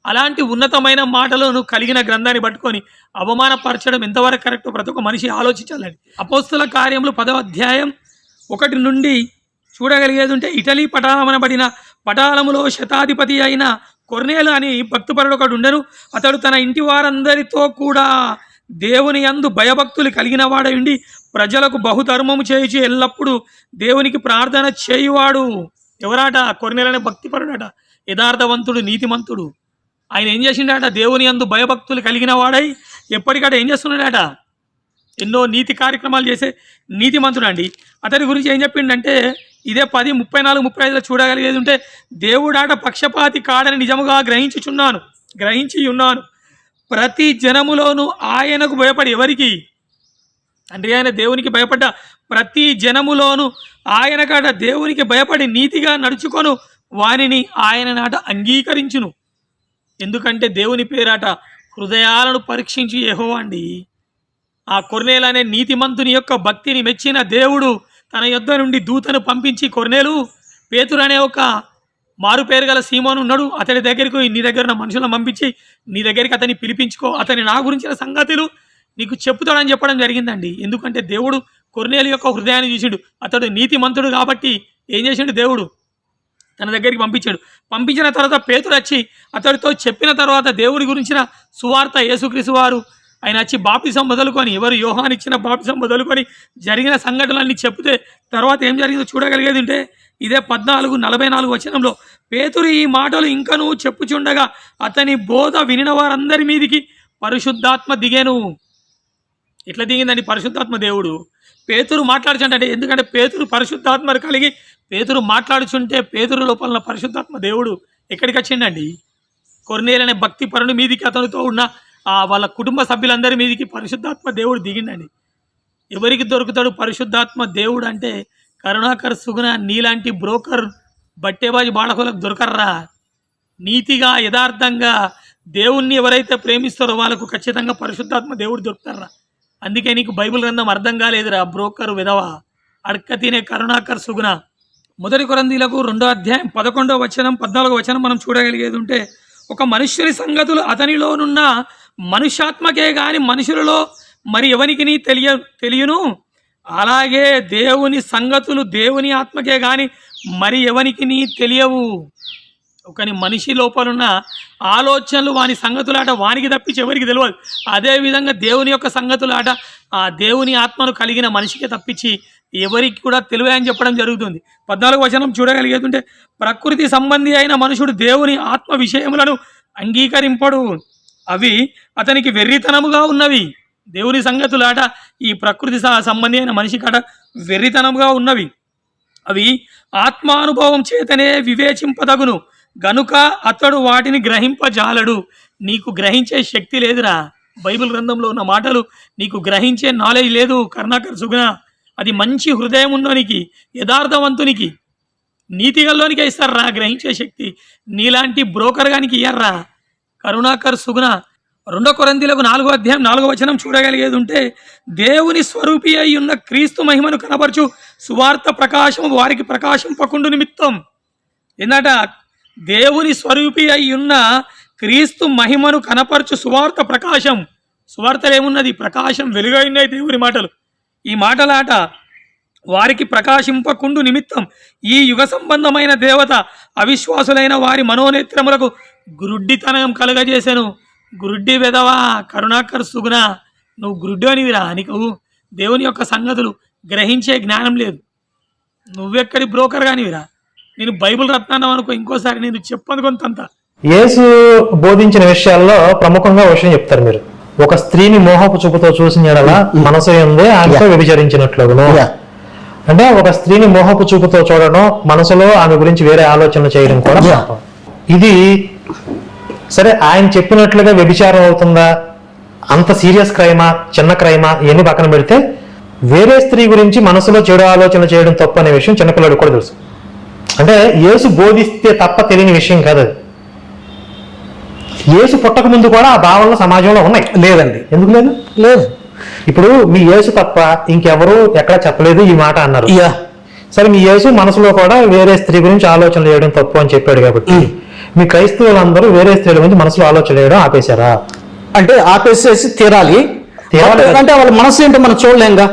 అలాంటి ఉన్నతమైన మాటలను కలిగిన గ్రంథాన్ని పట్టుకొని అవమానపరచడం ఎంతవరకు కరెక్టో ప్రతి ఒక్క మనిషి ఆలోచించాలండి. అపోస్తుల కార్యములు 10వ అధ్యాయం 1 నుండి చూడగలిగేది ఉంటే, ఇటలీ పటాలమనబడిన పటాలములో శతాధిపతి అయిన కొర్నేలు అని భక్తిపరుడు ఒకడు ఉండెను. అతడు తన ఇంటి వారందరితో కూడా దేవుని యందు భయభక్తులు కలిగిన వాడయుండి ప్రజలకు బహుధర్మము చేయుచు ఎల్లప్పుడూ దేవునికి ప్రార్థన చేయువాడు. ఎవరాట? కొర్నేలు అనే భక్తిపరుడట, యథార్థవంతుడు, నీతిమంతుడు. ఆయన ఏం చేసిండట? దేవుని యందు భయభక్తులు కలిగిన వాడై ఎప్పటికట ఏం చేస్తున్నాడట? ఎన్నో నీతి కార్యక్రమాలు చేసే నీతిమంతుడు అండి. అతని గురించి ఏం చెప్పిండంటే, ఇదే 10:34-35 చూడగలిగేది ఉంటే, దేవుడాట పక్షపాతి కాడని నిజముగా గ్రహించి ఉన్నాను. ప్రతి జనములోనూ ఆయనకు భయపడి, ఎవరికి? తండ్రి ఆయన దేవునికి భయపడ్డ ప్రతి జనములోనూ ఆయన కాడ దేవునికి భయపడి నీతిగా నడుచుకొను వానిని ఆయన నాట అంగీకరించును. ఎందుకంటే దేవుని పేరాట హృదయాలను పరీక్షించి యెహోవా అండి. ఆ కొర్నేలు అనే నీతిమంతుని యొక్క భక్తిని మెచ్చిన దేవుడు తన యొద్ద నుండి దూతను పంపించి, కొర్నేలు, పేతురు అనే ఒక మారు పేరు గల సీమోను ఉన్నాడు, అతని దగ్గరికి నీ దగ్గర ఉన్న మనుషులను పంపించి నీ దగ్గరికి అతన్ని పిలిపించుకో, అతని నా గురించిన సంగతులు నీకు చెప్పుతాడని చెప్పడం జరిగిందండి. ఎందుకంటే దేవుడు కొర్నేలు యొక్క హృదయాన్ని చూసిండు. అతడు నీతిమంతుడు కాబట్టి ఏం చేసిండు? దేవుడు తన దగ్గరికి పంపించాడు. పంపించిన తర్వాత పేతురు వచ్చి అతడితో చెప్పిన తర్వాత దేవుడి గురించిన సువార్త యేసుక్రీస్తు వారు ఆయన వచ్చి బాప్తిసం మొదలుకొని, ఎవరు? యోహాను ఇచ్చిన బాప్తిసం మొదలుకొని జరిగిన సంఘటనలన్నీ చెప్తే తర్వాత ఏం జరిగిందో చూడగలిగేది ఉంటే, ఇదే 14:44 వచనంలో, పేతురు ఈ మాటలు ఇంకనూ చెప్పుచుండగా అతని బోధ వినిన వారందరి మీదికి పరిశుద్ధాత్మ దిగేను. ఎట్లా దిగిందండి పరిశుద్ధాత్మ? దేవుడు పేతురు మాట్లాడుచుంటే, ఎందుకంటే పేతురు పరిశుద్ధాత్మను కలిగి పేతురు మాట్లాడుచుంటే పేతురు లోపల పరిశుద్ధాత్మ దేవుడు ఎక్కడికి వచ్చిండండి? కొర్నేలు అనే భక్తి పరుని మీదికి, అతనితో ఉన్న వాళ్ళ కుటుంబ సభ్యులందరి మీదికి పరిశుద్ధాత్మ దేవుడు దిగిండండి. ఎవరికి దొరుకుతాడు పరిశుద్ధాత్మ దేవుడు అంటే? కరుణాకర్, సుగుణ నీలాంటి బ్రోకర్ బట్టేబాజీ బాడకోలకు దొరకర్రా. నీతిగా యథార్థంగా దేవుణ్ణి ఎవరైతే ప్రేమిస్తారో వాళ్ళకు ఖచ్చితంగా పరిశుద్ధాత్మ దేవుడు దొరుకుతారా. అందుకే నీకు బైబిల్ గ్రంథం అర్థం కాలేదురా బ్రోకర్ విధవ, అడక్క తినే కరుణాకర్, సుగుణ. 1 కొరింథీయులకు 2వ అధ్యాయం 11వ వచనం 14వ వచనం మనం చూడగలిగేది ఉంటే, ఒక మనుష్యుని సంగతులు అతనిలోనున్న మనుష్యాత్మకే గాని మనుషులలో మరి ఎవరికి తెలియను, అలాగే దేవుని సంగతులు దేవుని ఆత్మకే గాని మరి ఎవరికి తెలియవు. కానీ మనిషి లోపలున్న ఆలోచనలు వాని సంగతులాట వానికి తప్పించి ఎవరికి తెలియదు. అదేవిధంగా దేవుని యొక్క సంగతులాట ఆ దేవుని ఆత్మను కలిగిన మనిషికి తప్పించి ఎవరికి కూడా తెలివే అని చెప్పడం జరుగుతుంది. 14వ వచనం చూడగలిగేదంటే, ప్రకృతి సంబంధి అయిన మనుషుడు దేవుని ఆత్మ విషయములను అంగీకరింపడు, అవి అతనికి వెర్రితనముగా ఉన్నవి. దేవుని సంగతులాట ఈ ప్రకృతి సంబంధి అయిన మనిషి కాట వెర్రితనముగా ఉన్నవి, అవి ఆత్మానుభవం చేతనే వివేచింపదగును గనుక అతడు వాటిని గ్రహింపజాలడు. నీకు గ్రహించే శక్తి లేదురా. బైబిల్ గ్రంథంలో ఉన్న మాటలు నీకు గ్రహించే నాలెడ్జ్ లేదు కరుణాకర్ సుగుణ. అది మంచి హృదయం ఉన్నోనికి, యథార్థవంతునికి, నీతిగల్లోనికే ఇస్తారా గ్రహించే శక్తి. నీలాంటి బ్రోకర్ గానికి ఇయ్యర్రా కరుణాకర్ సుగుణ. 2 కొరింథీయులకు 4వ అధ్యాయం 4వ వచనం చూడగలిగేది ఉంటే, దేవుని స్వరూపి అయి ఉన్న క్రీస్తు మహిమను కనబరచు సువార్త ప్రకాశము వారికి ప్రకాశింపకుండు నిమిత్తం. ఏందట? దేవుని స్వరూపి అయి ఉన్న క్రీస్తు మహిమను కనపరచు సువార్త ప్రకాశం. సువార్తలు ఏమున్నది? ప్రకాశం, వెలుగైనాయి దేవుని మాటలు. ఈ మాటలాట వారికి ప్రకాశింపకుండు నిమిత్తం ఈ యుగ సంబంధమైన దేవత అవిశ్వాసులైన వారి మనోనేత్రములకు గురుడ్డితనం కలుగజేశాను. గురుడ్డి వెదవా కరుణాకర్ సుగుణ, నువ్వు గురుడ్డోనివిరా. నీకు దేవుని యొక్క సంగతులు గ్రహించే జ్ఞానం లేదు. నువ్వెక్కడి బ్రోకర్ కానివిరా. నేను బైబిల్ రత్నాన్నం అనుకో, ఇంకోసారి నేను చెప్పను కొంతంత. యేసు బోధించిన విషయాల్లో ప్రముఖంగా విషయం చెప్తారు మీరు. ఒక స్త్రీని మోహపు చూపుతో చూసిన యెడల మనసు యందే ఆమెతో వ్యభిచరించినట్లును. అంటే ఒక స్త్రీని మోహపు చూపుతో చూడడం, మనసులో ఆమె గురించి వేరే ఆలోచన చేయడం కూడా పాపం. ఇది సరే, ఆయన చెప్పినట్లుగా వ్యభిచారం అవుతుందా, అంత సీరియస్ క్రైమా, చిన్న క్రైమా, ఇవన్నీ పక్కన పెడితే వేరే స్త్రీ గురించి మనసులో చెడు ఆలోచన చేయడం తప్పు అనే విషయం చిన్నపిల్లడికి కూడా తెలుసు. అంటే యేసు బోధిస్తే తప్ప తెలియని విషయం కాదు అది. యేసు పుట్టక ముందు కూడా ఆ భావనలు సమాజంలో ఉన్నాయి. లేదండి. ఎందుకు లేదు? లేదు. ఇప్పుడు మీ యేసు తప్ప ఇంకెవరు ఎక్కడ చెప్పలేదు ఈ మాట అన్నారు. సరే, మీ యేసు మనసులో కూడా వేరే స్త్రీ గురించి ఆలోచన చేయడం తప్పు అని చెప్పాడు కాబట్టి మీ క్రైస్తవులందరూ వేరే స్త్రీల గురించి మనసులో ఆలోచన చేయడం ఆపేశారా? అంటే ఆపేసేసి తీరాలి. అంటే వాళ్ళ మనసు ఏంటో మనం చూడలేంగా.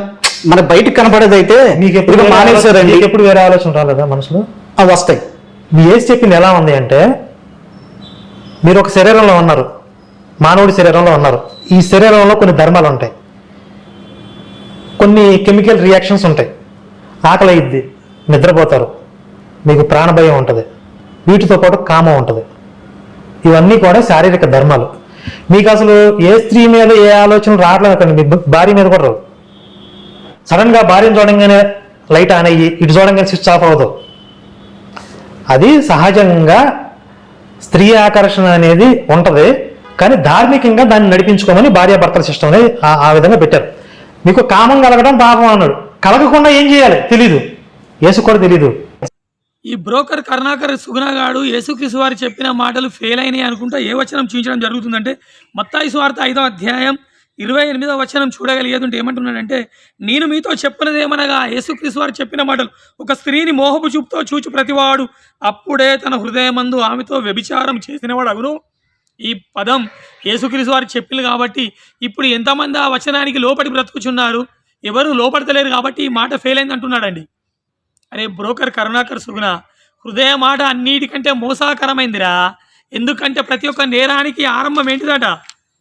మన బయటకు కనపడేది అయితే మీకు ఎప్పుడు మానేశారండి. ఎప్పుడు వేరే ఆలోచన రాలేదా మనసులో? అవి వస్తాయి. మీ యేసు చెప్పింది ఎలా ఉంది అంటే, మీరు ఒక శరీరంలో ఉన్నారు, మానవుడి శరీరంలో ఉన్నారు. ఈ శరీరంలో కొన్ని ధర్మాలు ఉంటాయి, కొన్ని కెమికల్ రియాక్షన్స్ ఉంటాయి. ఆకలి అయ్యిద్ది, నిద్రపోతారు, మీకు ప్రాణభయం ఉంటుంది, వీటితో పాటు కామం ఉంటుంది. ఇవన్నీ కూడా శారీరక ధర్మాలు. మీకు అసలు ఏ స్త్రీ మీద ఏ ఆలోచన రావట్లేదు అక్కడ, మీ భార్య మీద కూడా రావు. సడన్గా భార్యను చూడంగానే లైట్ ఆన్ అయ్యి ఇటు చూడంగానే స్విచ్ ఆఫ్ అవ్వదు. అది సహజంగా స్త్రీ ఆకర్షణ అనేది ఉంటుంది, కానీ ధార్మికంగా దాన్ని నడిపించుకోమని భార్యాభర్తల సిస్టమ్ అనేది ఆ విధంగా పెట్టారు. మీకు కామం కలగడం పాపం అన్నాడు. కలగకుండా ఏం చేయాలి తెలీదు, యేసు కూడా తెలీదు. ఈ బ్రోకర్ కరుణాకర్ సుగుణగాడు యేసుక్రీస్తు వారు చెప్పిన మాటలు ఫెయిల్ అయినాయి అనుకుంటా ఏ వచనం చూపించడం జరుగుతుందంటే, మత్తయి సువార్త 5వ అధ్యాయం 28వ వచనం చూడగలిగేది ఉంటే ఏమంటున్నాడంటే, నేను మీతో చెప్పినదేమనగా యేసుక్రీస్తు వారు చెప్పిన మాటలు, ఒక స్త్రీని మోహపు చూపుతో చూచి ప్రతివాడు అప్పుడే తన హృదయమందు ఆమెతో వ్యభిచారం చేసినవాడు అగును. ఈ పదం యేసుక్రీస్తు వారు చెప్పింది కాబట్టి ఇప్పుడు ఎంతమంది ఆ వచనానికి లోపడి బ్రతుకుచున్నారు, ఎవరు లోపడతలేరు కాబట్టి ఈ మాట ఫెయిల్ అయింది అంటున్నాడండి. అరే బ్రోకర్ కరుణాకర్ సుగుణ, హృదయ మాట అన్నిటికంటే మోసాకరమైందిరా. ఎందుకంటే ప్రతి ఒక్క నేరానికి ఆరంభం ఏంటిదట?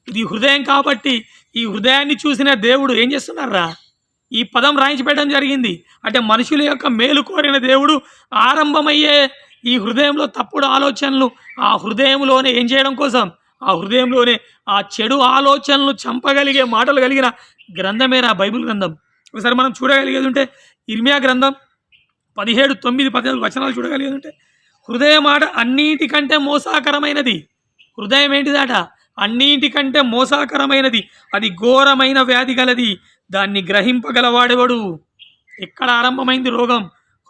ఇది హృదయం. కాబట్టి ఈ హృదయాన్ని చూసిన దేవుడు ఏం చేస్తున్నారా? ఈ పదం రాయించి పెట్టడం జరిగింది. అంటే మనుషుల యొక్క మేలు కోరిన దేవుడు ఆరంభమయ్యే ఈ హృదయంలో తప్పుడు ఆలోచనలు, ఆ హృదయంలోనే ఏం చేయడం కోసం, ఆ హృదయంలోనే ఆ చెడు ఆలోచనలు చంపగలిగే మాటలు కలిగిన గ్రంథమేరా బైబిల్ గ్రంథం. ఒకసారి మనం చూడగలిగేది ఉంటే ఇర్మియా గ్రంథం 17:9-14 వచనాలు చూడగలిగేది ఉంటే, హృదయ మాట అన్నిటికంటే మోసాకరమైనది. హృదయం ఏంటిదట? అన్నిటికంటే మోసాకరమైనది, అది ఘోరమైన వ్యాధి గలది, దాన్ని గ్రహింపగలవాడెవడు? ఎక్కడ ఆరంభమైంది రోగం?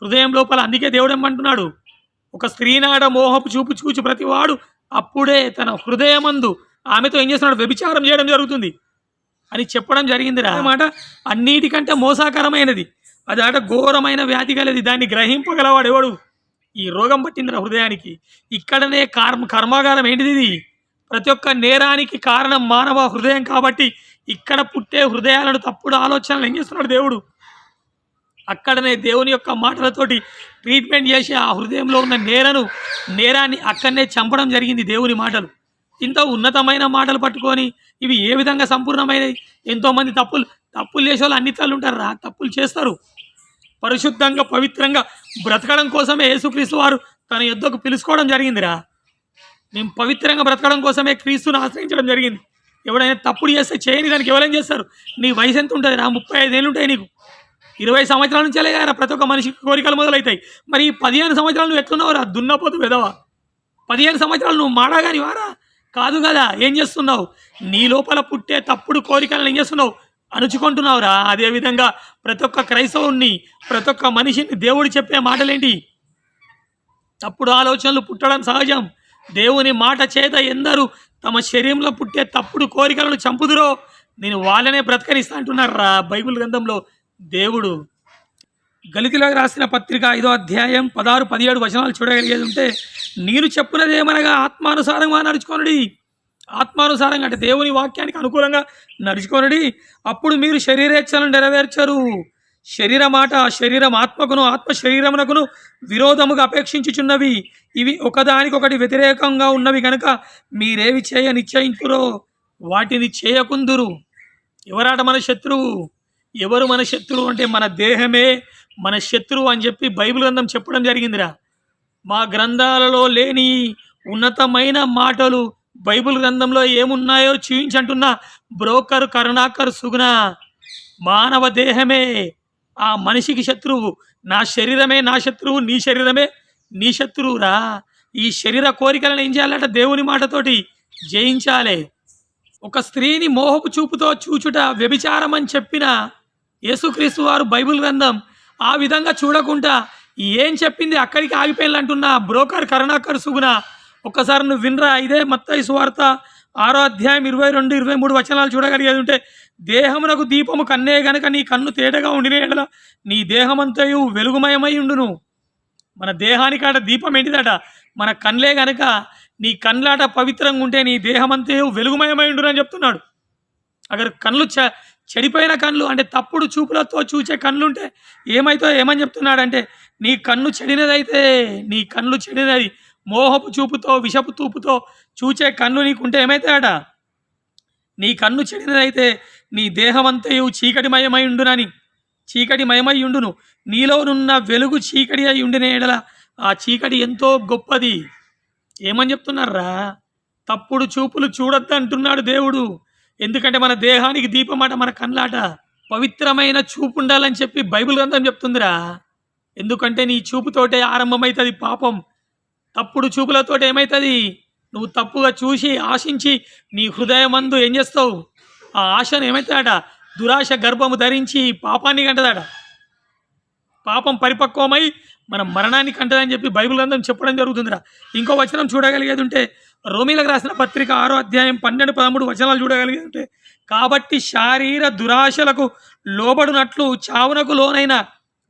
హృదయం లోపల. అందుకే దేవుడు ఏమంటున్నాడు, ఒక స్త్రీనాడ మోహపు చూపు చూచి ప్రతివాడు అప్పుడే తన హృదయమందు ఆమెతో ఏం చేస్తున్నాడు? వ్యభిచారం చేయడం జరుగుతుంది అని చెప్పడం జరిగిందిరా. అన్నమాట అన్నిటికంటే మోసాకరమైనది, అది ఆట ఘోరమైన వ్యాధి గలది, దాన్ని గ్రహింపగలవాడు ఎవడు? ఈ రోగం పట్టిందిరా హృదయానికి. ఇక్కడనే కర్మాగారం ఏంటిది? ఇది ప్రతి ఒక్క నేరానికి కారణం మానవ హృదయం. కాబట్టి ఇక్కడ పుట్టే హృదయాలను, తప్పుడు ఆలోచనలు ఏం చేస్తున్నాడు దేవుడు? అక్కడనే దేవుని యొక్క మాటలతోటి ట్రీట్మెంట్ చేసి ఆ హృదయంలో ఉన్న నేరాన్ని అక్కడనే చంపడం జరిగింది. దేవుని మాటలు ఇంత ఉన్నతమైన మాటలు పట్టుకొని ఇవి ఏ విధంగా సంపూర్ణమైనవి? ఎంతోమంది తప్పులు చేసే వాళ్ళు అన్నిసార్లు ఉంటారు, తప్పులు చేస్తారు. పరిశుద్ధంగా పవిత్రంగా బ్రతకడం కోసమే యేసుక్రీస్తు వారు తన యుద్ధకు పిలుచుకోవడం జరిగిందిరా. మేము పవిత్రంగా బ్రతకడం కోసమే క్రీస్తుని ఆశ్రయించడం జరిగింది. ఎవడైనా తప్పుడు చేస్తే చేయని దానికి ఎవరైనా చేస్తారు. నీ వయసు ఎంత ఉంటుంది రా? 35 ఏళ్ళు ఉంటాయి నీకు. 20 సంవత్సరాల నుంచి వెళ్ళగా ప్రతి ఒక్క మనిషికి కోరికలు మొదలవుతాయి. మరి ఈ 15 సంవత్సరాలు నువ్వు ఎట్లున్నావు రా? దున్నపోతు వెదవా. 15 సంవత్సరాలు నువ్వు మాడగాని వారా కాదు కదా. ఏం చేస్తున్నావు? నీ లోపల పుట్టే తప్పుడు కోరికలను ఏం చేస్తున్నావు? అణుచుకుంటున్నావురా. అదేవిధంగా ప్రతి ఒక్క క్రైస్తవుని, ప్రతి ఒక్క మనిషిని దేవుడు చెప్పే మాటలేంటి? తప్పుడు ఆలోచనలు పుట్టడం సహజం. దేవుని మాట చేత ఎందరూ తమ శరీరంలో పుట్టే తప్పుడు కోరికలను చంపుదురో నేను వాళ్ళనే బ్రతకనిస్తా అంటున్నారా బైబిల్ గ్రంథంలో దేవుడు. గలితీయులకు రాసిన పత్రిక 5వ అధ్యాయం 16, 17 వచనాలు చూడగలిగేది ఉంటే, నేను చెప్పున్నదేమనగా ఆత్మానుసారంగా నడుచుకొనుడి. ఆత్మానుసారంగా అంటే దేవుని వాక్యానికి అనుకూలంగా నడుచుకొనుడి. అప్పుడు మీరు శరీరేచ్ఛలను నెరవేర్చరు. శరీర మాట శరీరం ఆత్మకును, ఆత్మ శరీరమునకును విరోధముగా అపేక్షించుచున్నవి. ఇవి ఒకదానికొకటి వ్యతిరేకంగా ఉన్నవి కనుక మీరేవి చేయ నిశ్చయించురో వాటిని చేయకుందురు. ఎవరాట మన శత్రువు? ఎవరు మన శత్రువు అంటే మన దేహమే మన శత్రువు అని చెప్పి బైబిల్ గ్రంథం చెప్పడం జరిగిందిరా. మా గ్రంథాలలో లేని ఉన్నతమైన మాటలు బైబిల్ గ్రంథంలో ఏమున్నాయో చూపించంటున్న బ్రోకర్ కరుణాకర్ సుగుణ. మానవ దేహమే ఆ మనిషికి శత్రువు. నా శరీరమే నా శత్రువు, నీ శరీరమే నీ శత్రువురా. ఈ శరీర కోరికలను ఏం చేయాలంటే దేవుని మాటతోటి జయించాలి. ఒక స్త్రీని మోహపు చూపుతో చూచుట వ్యభిచారం అని చెప్పిన యేసుక్రీస్తు వారు బైబిల్ గ్రంథం ఆ విధంగా చూడకుండా ఏం చెప్పింది అక్కడికి ఆగిపోయింది అంటున్న బ్రోకర్ కరుణాకర్ సుగుణ. ఒక్కసారి నువ్వు వినరా. ఇదే మత్తయి సువార్త 6వ అధ్యాయం 22, 23 వచనాలు చూడగలిగేది ఉంటే, దేహమునకు దీపము కన్నే గనక నీ కన్ను తేటగా ఉండిన ఎడల నీ దేహమంతయు వెలుగుమయమై ఉండును. మన దేహానికాట దీపం ఏంటిదట? మన కన్లే గనక నీ కన్లాట పవిత్రంగా ఉంటే నీ దేహమంతయు వెలుగుమయమై ఉండును అని చెప్తున్నాడు. అగర్ కళ్ళు చెడిపోయిన కళ్ళు అంటే తప్పుడు చూపులతో చూసే కళ్ళు ఉంటే ఏమని చెప్తున్నాడంటే, నీ కన్ను చెడినదైతే, నీ కళ్ళు చెడినది మోహపు చూపుతో విషపు చూపుతో చూచే కన్ను నీకుంటే ఏమవుతాయట? నీ కన్ను చెడినదైతే నీ దేహమంతయు చీకటిమయమై ఉండునని. చీకటిమయమై ఉండును. నీలోనున్న వెలుగు చీకటి అయి ఉండిన ఎడల ఆ చీకటి ఎంతో గొప్పది. ఏమని చెప్తున్నారా? తప్పుడు చూపులు చూడొద్దు అంటున్నాడు దేవుడు. ఎందుకంటే మన దేహానికి దీపం అట మన కళ్ళాట. పవిత్రమైన చూపు ఉండాలని చెప్పి బైబిల్ గ్రంథం చెప్తుందిరా. ఎందుకంటే నీ చూపుతోటే ఆరంభమవుతుంది పాపం. తప్పుడు చూపులతో ఏమవుతుంది? నువ్వు తప్పుగా చూసి ఆశించి నీ హృదయమందు ఏం చేస్తావు? ఆ ఆశను ఏమవుతుందట? దురాశ గర్భము ధరించి పాపాన్ని కంటదట. పాపం పరిపక్వమై మన మరణాన్ని కంటదని చెప్పి బైబిల్ గ్రంథం చెప్పడం జరుగుతుందిరా. ఇంకో వచనం చూడగలిగేది ఉంటే, రోమీలకు రాసిన పత్రిక 6వ అధ్యాయం 12, 13 వచనాలు చూడగలిగేది ఉంటే, కాబట్టి శారీర దురాశలకు లోబడునట్లు చావునకు లోనైన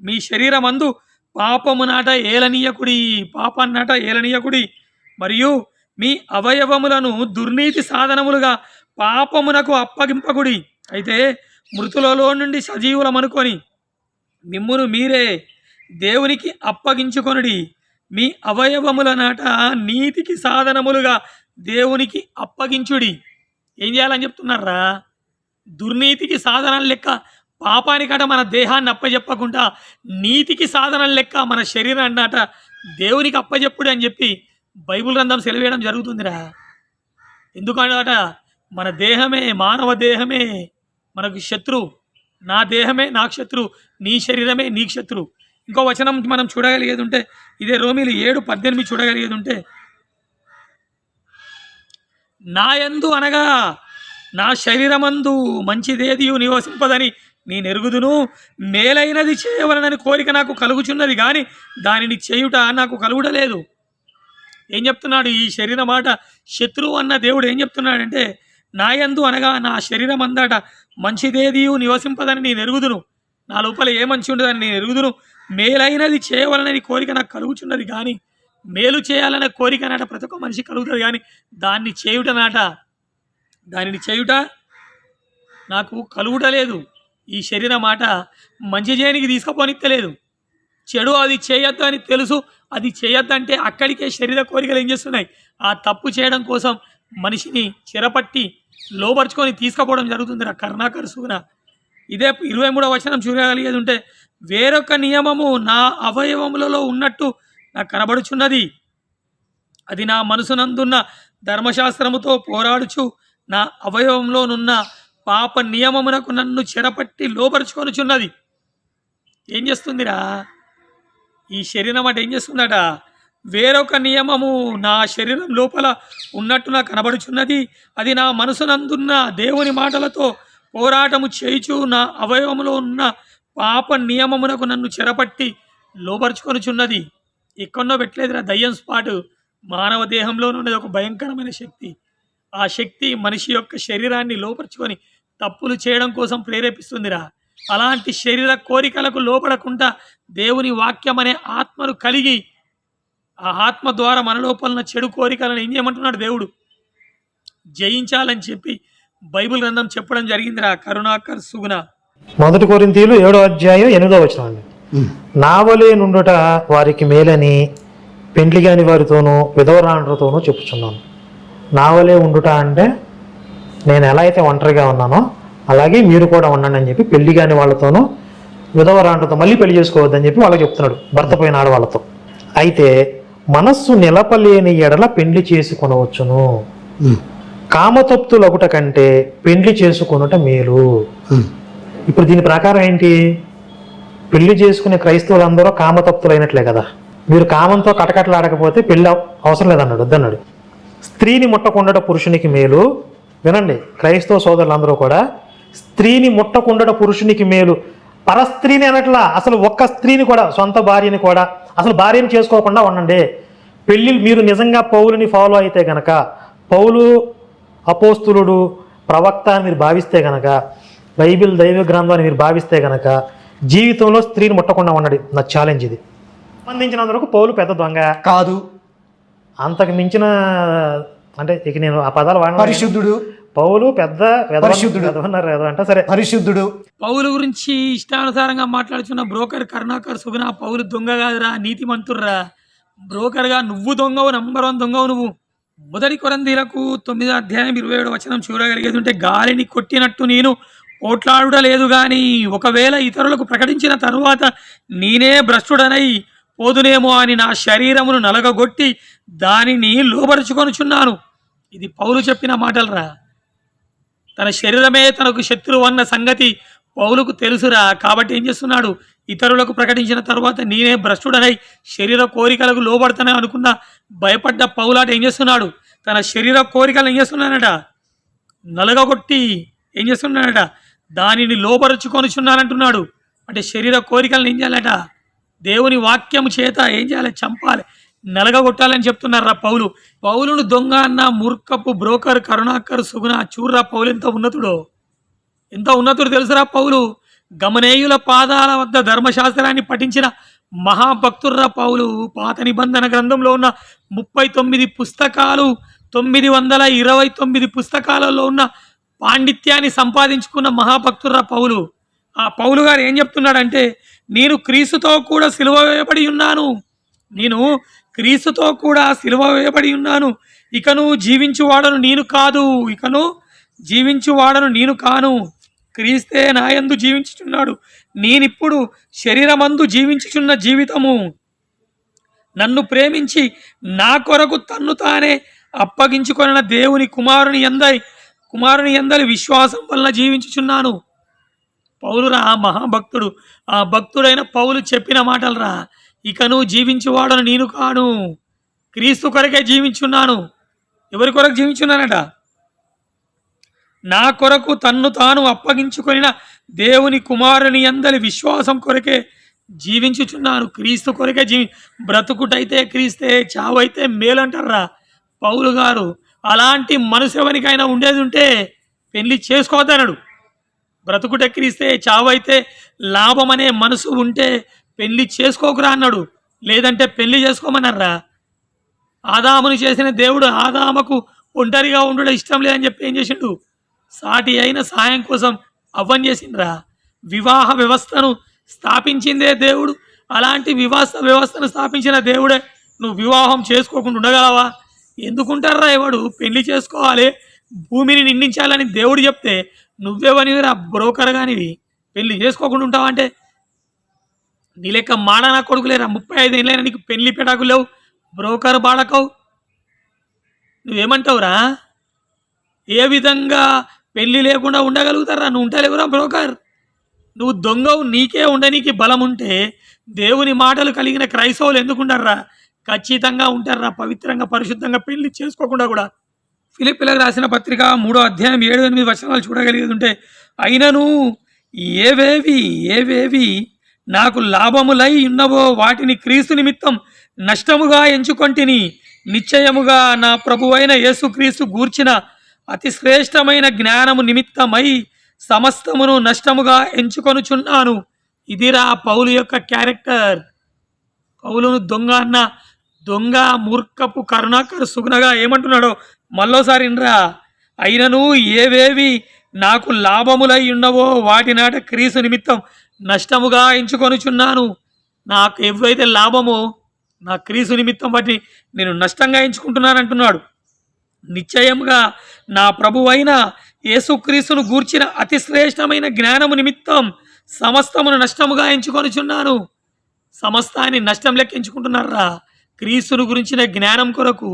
మీ శరీరమందు పాపమునాట ఏలనీయకుడి, మరియు మీ అవయవములను దుర్నీతి సాధనములుగా పాపమునకు అప్పగింపకుడి. అయితే మృతులలో నుండి సజీవులమనుకొని మిమ్మును మీరే దేవునికి అప్పగించుకొనుడి. మీ అవయవములనాట నీతికి సాధనములుగా దేవునికి అప్పగించుడి. ఏం చేయాలని చెప్తున్నారా? దుర్నీతికి సాధనాలు లెక్క పాపానికట మన దేహాన్ని అప్పచెప్పకుండా నీతికి సాధనాలు లెక్క మన శరీరాన్ని అట దేవునికి అప్పచెప్పుడు అని చెప్పి బైబిల్ గ్రంథం సెలవేయడం జరుగుతుందిరా. ఎందుకంట మన దేహమే, మానవ దేహమే మనకు శత్రువు. నా దేహమే నాకు శత్రువు, నీ శరీరమే నీకు శత్రువు. ఇంకో వచనం మనం చూడగలిగేది ఉంటే, ఇదే రోమీలు 7:18 చూడగలిగేది ఉంటే, నా యందు అనగా నా శరీరమందు మంచిదేది నివసింపదని నేను ఎరుగుదును. మేలైనది చేయవలనని కోరిక నాకు కలుగుచున్నది కానీ దానిని చేయుట నాకు కలుగుడలేదు. ఏం చెప్తున్నాడు? ఈ శరీరం మాట శత్రువు అన్న దేవుడు ఏం చెప్తున్నాడంటే, నా యందు అనగా నా శరీరం అందట మంచిదేది నివసింపదని నేను ఎరుగుదును. నా లోపల ఏ మంచి ఉండదని నేను ఎరుగుదును. మేలైనది చేయవలనని కోరిక నాకు కలుగుచున్నది కానీ, మేలు చేయాలనే కోరిక నాట ప్రతి ఒక్క మనిషి కలుగుతుంది కానీ దానిని చేయుట నాకు కలుగుటలేదు. ఈ శరీరం మాట మంచి చేయనికి తీసుకుపోనిత్తలేదు. చెడు అది చేయొద్దు అని తెలుసు, అది చేయొద్దంటే అక్కడికే శరీర కోరికలు ఏం చేస్తున్నాయి, ఆ తప్పు చేయడం కోసం మనిషిని చెరపట్టి లోపరుచుకొని తీసుకుపోవడం జరుగుతుంది. కరుణాకర్ సుగుణ ఇదే 23వ వచనం చూడగలిగేది ఉంటే, వేరొక నియమము నా అవయవములలో ఉన్నట్టు నాకు కనబడుచున్నది, అది నా మనసునందున్న ధర్మశాస్త్రముతో పోరాడుచు నా అవయవంలోనున్న పాప నియమమునకు నన్ను చెరపట్టి లోపరుచుకొనుచున్నది. ఏం చేస్తుందిరా ఈ శరీరం అంటే? ఏం చేస్తుందట? వేరొక నియమము నా శరీరం లోపల ఉన్నట్టు నాకు కనబడుచున్నది, అది నా మనసునందున్న దేవుని మాటలతో పోరాటము చేయుచు నా అవయవములో ఉన్న పాప నియమమునకు నన్ను చెరపట్టి లోపరుచుకొనుచున్నది. ఎక్కడో పెట్టలేదురా, దయ్యం స్పాటు మానవ దేహంలోనే ఉన్నది ఒక భయంకరమైన శక్తి. ఆ శక్తి మనిషి యొక్క శరీరాన్ని లోపరుచుకొని తప్పులు చేయడం కోసం ప్రేరేపిస్తుందిరా. అలాంటి శరీర కోరికలకు లోపడకుండా దేవుని వాక్యం అనే ఆత్మను కలిగి, ఆ ఆత్మ ద్వారా మన లోపల చెడు కోరికలను ఏం చేయమంటున్నాడు దేవుడు? జయించాలని చెప్పి బైబిల్ గ్రంథం చెప్పడం జరిగిందిరా. కరుణాకర్ సుగుణ 1 కొరింథీయులు 7వ అధ్యాయం 8వ వచనం అండి. నావలే నుండుట వారికి మేలని పెండ్లి కాని వారితోనూ విధవరాండ్రతోనూ చెప్పుచున్నాను. నావలే ఉండుట అంటే నేను ఎలా అయితే ఒంటరిగా ఉన్నానో అలాగే మీరు కూడా ఉండండి అని చెప్పి పెళ్లి కాని వాళ్ళతోనూ విధవరాండ్రతో మళ్ళీ పెళ్లి చేసుకోవద్దని చెప్పి వాళ్ళకి చెప్తున్నాడు, భర్త పోయిన ఆడవాళ్ళతో. అయితే మనస్సు నిలపలేని ఎడల పెండ్లి చేసుకొనవచ్చును, కామతప్తులగుట కంటే పెండ్లి చేసుకొనుట మేలు. ఇప్పుడు దీని ప్రకారం ఏంటి? పెళ్లి చేసుకునే క్రైస్తవులందరూ కామతప్తులైనట్లే కదా. మీరు కామంతో కటకటలాడకపోతే పెళ్లి అవసరం లేదన్నాడు, వద్దన్నాడు. స్త్రీని ముట్టకుండట పురుషునికి మేలు. వినండి క్రైస్తవ సోదరులందరూ కూడా, స్త్రీని ముట్టకుండట పురుషునికి మేలు. పరస్త్రీని అనట్లా, అసలు ఒక్క స్త్రీని కూడా, సొంత భార్యని కూడా, అసలు భార్యని చేసుకోకుండా ఉండండి. పెళ్ళి మీరు నిజంగా పౌలుని ఫాలో అయితే గనక, పౌలు అపోస్తులుడు ప్రవక్త అని మీరు భావిస్తే గనక, బైబిల్ దైవ గ్రంథం అని మీరు భావిస్తే గనక, జీవితంలో స్త్రీని ముట్టకుండా ఉండండి. నా ఛాలెంజ్ ఇది. సంబంధించినంత వరకు పౌలు పెద్ద దొంగ కాదు, అంతకు మించిన అంటే ఇక నేను ఆ పదాలు వాడిన, పరిశుద్ధుడు. పౌలు పెద్ద పరిశుద్ధుడు అంటే సరే పరిశుద్ధుడు. పౌలు గురించి ఇష్టానుసారంగా మాట్లాడుతున్న బ్రోకర్ కరుణాకర్ సుగుణ, పౌలు దొంగ కాదురా, నీతిమంతుర్రా. బ్రోకర్గా నువ్వు దొంగవు, నంబర్ 1 దొంగవు నువ్వు. 1 కొరింథీయులకు 9వ అధ్యాయం 27వ వచనం చూడగలిగేది ఉంటే, గాలిని కొట్టినట్టు నేను పోట్లాడుట లేదు గాని, ఒకవేళ ఇతరులకు ప్రకటించిన తరువాత నేనే భ్రష్టుడనై పోదునేమో అని నా శరీరమును నలగగొట్టి దానిని లోబరుచుకొనుచున్నాను. ఇది పౌలు చెప్పిన మాటలరా. తన శరీరమే తనకు శత్రువు అన్న సంగతి పౌలుకు తెలుసురా. కాబట్టి ఏం చేస్తున్నాడు? ఇతరులకు ప్రకటించిన తర్వాత నేనే భ్రష్టుడనై శరీర కోరికలకు లోబడతానే అనుకున్న భయపడ్డ పౌలాట ఏం చేస్తున్నాడు? తన శరీర కోరికలు ఏం చేస్తున్నాడట? నలగగొట్టి ఏం చేస్తున్నాడట? దానిని లోబరుచుకొనుచున్నానంటున్నాడు. అంటే శరీర కోరికలను ఏం చేయాలట? దేవుని వాక్యము చేత ఏం చేయాలి? చంపాలి, నలగగొట్టాలని చెప్తున్నారా పౌలు. పౌలును దొంగ అన్న మూర్ఖపు బ్రోకర్ కరుణాకర్ సుగుణ. చూర్రా పౌలు ఎంత ఉన్నతుడో, ఎంత ఉన్నతుడు తెలుసురా పౌలు. గమనేయుల పాదాల వద్ద ధర్మశాస్త్రాన్ని పఠించిన మహాభక్తుర్రా పౌలు. పాత నిబంధన గ్రంథంలో ఉన్న 39 పుస్తకాలు, 929 పుస్తకాలలో ఉన్న పాండిత్యాన్ని సంపాదించుకున్న మహాభక్తుర్రా పౌలు. ఆ పౌలు గారు ఏం చెప్తున్నాడంటే, నేను క్రీస్తుతో కూడా సిలువ వేయబడి ఉన్నాను, నేను క్రీస్తుతో కూడా సిలువ వేయబడి ఉన్నాను. ఇకను జీవించువాడను నేను కాదు, ఇకను జీవించువాడను నేను కాను, క్రీస్తే నాయందు జీవించుచున్నాడు. నేనిప్పుడు శరీరమందు జీవించుచున్న జీవితము నన్ను ప్రేమించి నా కొరకు తన్ను తానే అప్పగించుకొనిన దేవుని కుమారుని యందలి విశ్వాసం వలన జీవించుచున్నాను. పౌలురా మహాభక్తుడు. ఆ భక్తుడైన పౌలు చెప్పిన మాటలరా. ఇకను జీవించువాడను నేను కాను, క్రీస్తు కొరకే జీవించున్నాను. ఎవరి కొరకు జీవించున్నానట? నా కొరకు తన్ను తాను అప్పగించుకొనిన దేవుని కుమారుని యందలి విశ్వాసం కొరకే జీవించుచున్నాను. క్రీస్తు కొరకే బ్రతుకుటైతే క్రీస్తే, చావైతే మేలంటారా పౌలు గారు. అలాంటి మనసు ఎవరికైనా ఉండేది ఉంటే పెళ్లి చేసుకోవద్దన్నాడు. బ్రతుకుట క్రీస్తే, చావైతే లాభం అనే మనసు ఉంటే పెళ్లి చేసుకోకురా అన్నాడు. లేదంటే పెళ్లి చేసుకోమన్నారా. ఆదామును చేసిన దేవుడు ఆదాముకు ఒంటరిగా ఉండడం ఇష్టం లేదని చెప్పి ఏం చేసిండు? సాటి అయిన సాయం కోసం అవ్వని చేసిండ్రా. వివాహ వ్యవస్థను స్థాపించిందే దేవుడు. అలాంటి వ్యవస్థను స్థాపించిన దేవుడే నువ్వు వివాహం చేసుకోకుండా ఉండగలవా? ఎందుకుంటారా? ఎవడు పెళ్లి చేసుకోవాలి, భూమిని నిండించాలని దేవుడు చెప్తే నువ్వెవనివిరా బ్రోకర్ కానివి పెళ్లి చేసుకోకుండా ఉంటావంటే? నీ లెక్క మాడనా కొడుకులేరా, 35 ఏళ్ళైనా నీకు పెళ్లి పెటాకులు లేవు, బ్రోకర్ బాడకవు. నువ్వేమంటావురా? ఏ విధంగా పెళ్లి లేకుండా ఉండగలుగుతారా? నువ్వు ఉంటలేవురా బ్రోకర్. నువ్వు దొంగవు. నీకే ఉండనీకి బలం ఉంటే దేవుని మాటలు కలిగిన క్రైస్తవులు ఎందుకుంటారా? ఖచ్చితంగా ఉంటారా పవిత్రంగా పరిశుద్ధంగా పెళ్లి చేసుకోకుండా కూడా. ఫిలిప్పీలకు రాసిన పత్రిక 3వ అధ్యాయం 7-8 వచనాలు చూడగలిగేది ఉంటే, అయినను ఏవేవి నాకు లాభములై ఉన్నవో వాటిని క్రీస్తు నిమిత్తం నష్టముగా ఎంచుకొంటిని. నిశ్చయముగా నా ప్రభువైన యేసుక్రీస్తు గూర్చిన అతి శ్రేష్టమైన జ్ఞానము నిమిత్తమై సమస్తమును నష్టముగా ఎంచుకొనుచున్నాను. ఇదిరా పౌలు యొక్క క్యారెక్టర్. పౌలును దొంగ అన్న దొంగ మూర్ఖపు కరుణాకర్ సుగుణగా ఏమంటున్నాడో మళ్ళోసారి ఇన్రా. అయినను ఏవేవి నాకు లాభములై ఉన్నవో వాటి నాట క్రీస్తు నిమిత్తం నష్టముగా ఎంచుకొనుచున్నాను. నాకు ఏవైతే లాభమో నా క్రీస్తు నిమిత్తం బట్టి నేను నష్టంగా ఎంచుకుంటున్నాను అంటున్నాడు. నిశ్చయముగా నా ప్రభువైన యేసుక్రీస్తును గూర్చిన అతి శ్రేష్టమైన జ్ఞానము నిమిత్తం సమస్తమును నష్టముగా ఎంచుకొనుచున్నాను. సమస్తాన్ని నష్టం లెక్క ఎంచుకుంటున్నారా క్రీస్తును గురించిన జ్ఞానం కొరకు.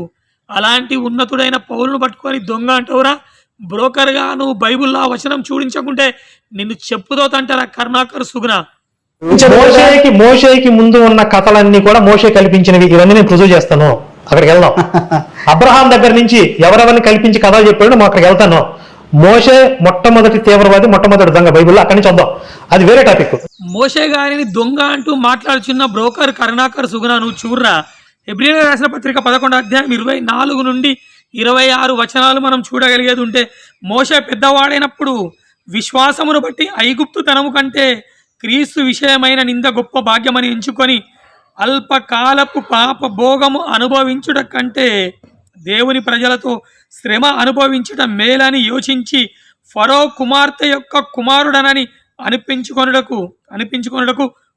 అలాంటి ఉన్నతుడైన పౌలును పట్టుకొని దొంగ అంటావురా? బ్రోకర్గా నువ్వు బైబిల్లో వచనం చూడించకుంటే నిన్ను చెప్పుతో తంటారా కరుణాకర్ సుగుణ. మోషేకి ముందు ఉన్న కథలన్నీ కూడా మోషే కల్పించినవి. ఇవన్నీ నేను రుజువు చేస్తాను. అక్కడికి వెళ్దాం. అబ్రహాం దగ్గర నుంచి ఎవరెవరిని కల్పించి కథలు చెప్పాడో మనం అక్కడికి వెళ్తాను. మోషే మొట్టమొదటి తీవ్రవాది, మొట్టమొదటి దొంగ బైబిల్లో. అక్కడి నుంచి వద్దాం, అది వేరే టాపిక్. మోషే గారిని దొంగ అంటూ మాట్లాడుచున్న బ్రోకర్ కరుణాకర్ సుగుణ నువ్వు చూర్రా. హెబ్రీయులకు రాసిన పత్రిక 11వ అధ్యాయం 24-26 వచనాలు మనం చూడగలిగేది ఉంటే, మోషే పెద్దవాడైనప్పుడు విశ్వాసమును బట్టి ఐగుప్తుతనము కంటే క్రీస్తు విషయమైన నింద గొప్ప భాగ్యమని ఎంచుకొని అల్పకాలపు పాప భోగము అనుభవించుట కంటే దేవుని ప్రజలతో శ్రమ అనుభవించుట మేలని యోచించి ఫరో కుమార్తె యొక్క కుమారుడనని అనిపించుకొనుటకు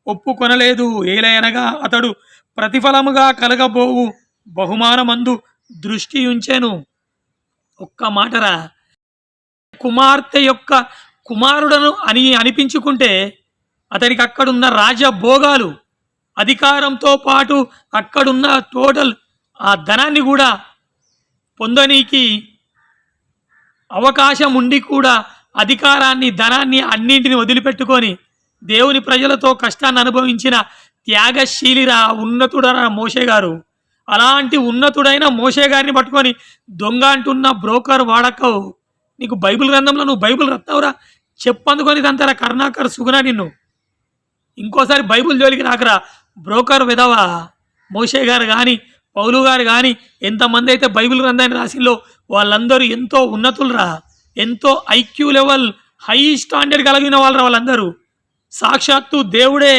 ఒప్పుకొనలేదు. ఏలయనగా అతడు ప్రతిఫలముగా కలగబోవు బహుమానమందు దృష్టి ఉంచెను. ఒక్క మాటరా, కుమార్తె యొక్క కుమారుడను అనిపించుకుంటే అతడికి అక్కడున్న రాజభోగాలు, అధికారంతో పాటు అక్కడున్న టోటల్ ఆ ధనాన్ని కూడా పొందనీకి అవకాశం ఉండి కూడా అధికారాన్ని, ధనాన్ని అన్నింటిని వదిలిపెట్టుకొని దేవుని ప్రజలతో కష్టాన్ని అనుభవించిన త్యాగశీలిరా, ఉన్నతుడరా మోషే గారు. అలాంటి ఉన్నతుడైన మోషే గారిని పట్టుకొని దొంగ అంటున్న బ్రోకర్ వాడకవు. నీకు బైబిల్ గ్రంథంలో నువ్వు బైబిల్ రత్తావురా, చెప్పందుకొని దంతరా కరుణాకర్ సుగుణ నిన్ను. ఇంకోసారి బైబిల్ జోలికి రాకరా బ్రోకర్ విధవా. మోషే గారు కానీ పౌలు గారు కానీ ఎంతమంది అయితే బైబిల్ గ్రంథాన్ని రాసిల్లో వాళ్ళందరూ ఎంతో ఉన్నతులరా, ఎంతో ఐక్యూ లెవెల్ హై స్టాండర్డ్ కలిగిన వాళ్ళరా. వాళ్ళందరూ సాక్షాత్తు దేవుడే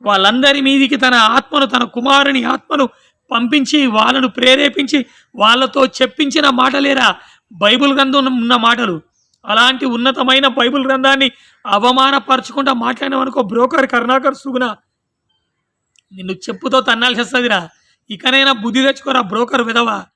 వాళ్ళందరి మీదికి తన ఆత్మను, తన కుమారుని ఆత్మను పంపించి వాళ్ళను ప్రేరేపించి వాళ్ళతో చెప్పించిన మాటలేరా బైబిల్ గ్రంథం ఉన్న మాటలు. అలాంటి ఉన్నతమైన బైబిల్ గ్రంథాన్ని అవమానపరచుకుంటా మాట్లాడినవనుకో బ్రోకర్ కరుణాకర్ సుగుణ, నిన్ను చెప్పుతో తన్నాల్సి వస్తుందిరా. ఇకనైనా బుద్ధి తెచ్చుకోరా బ్రోకర్ విధవా.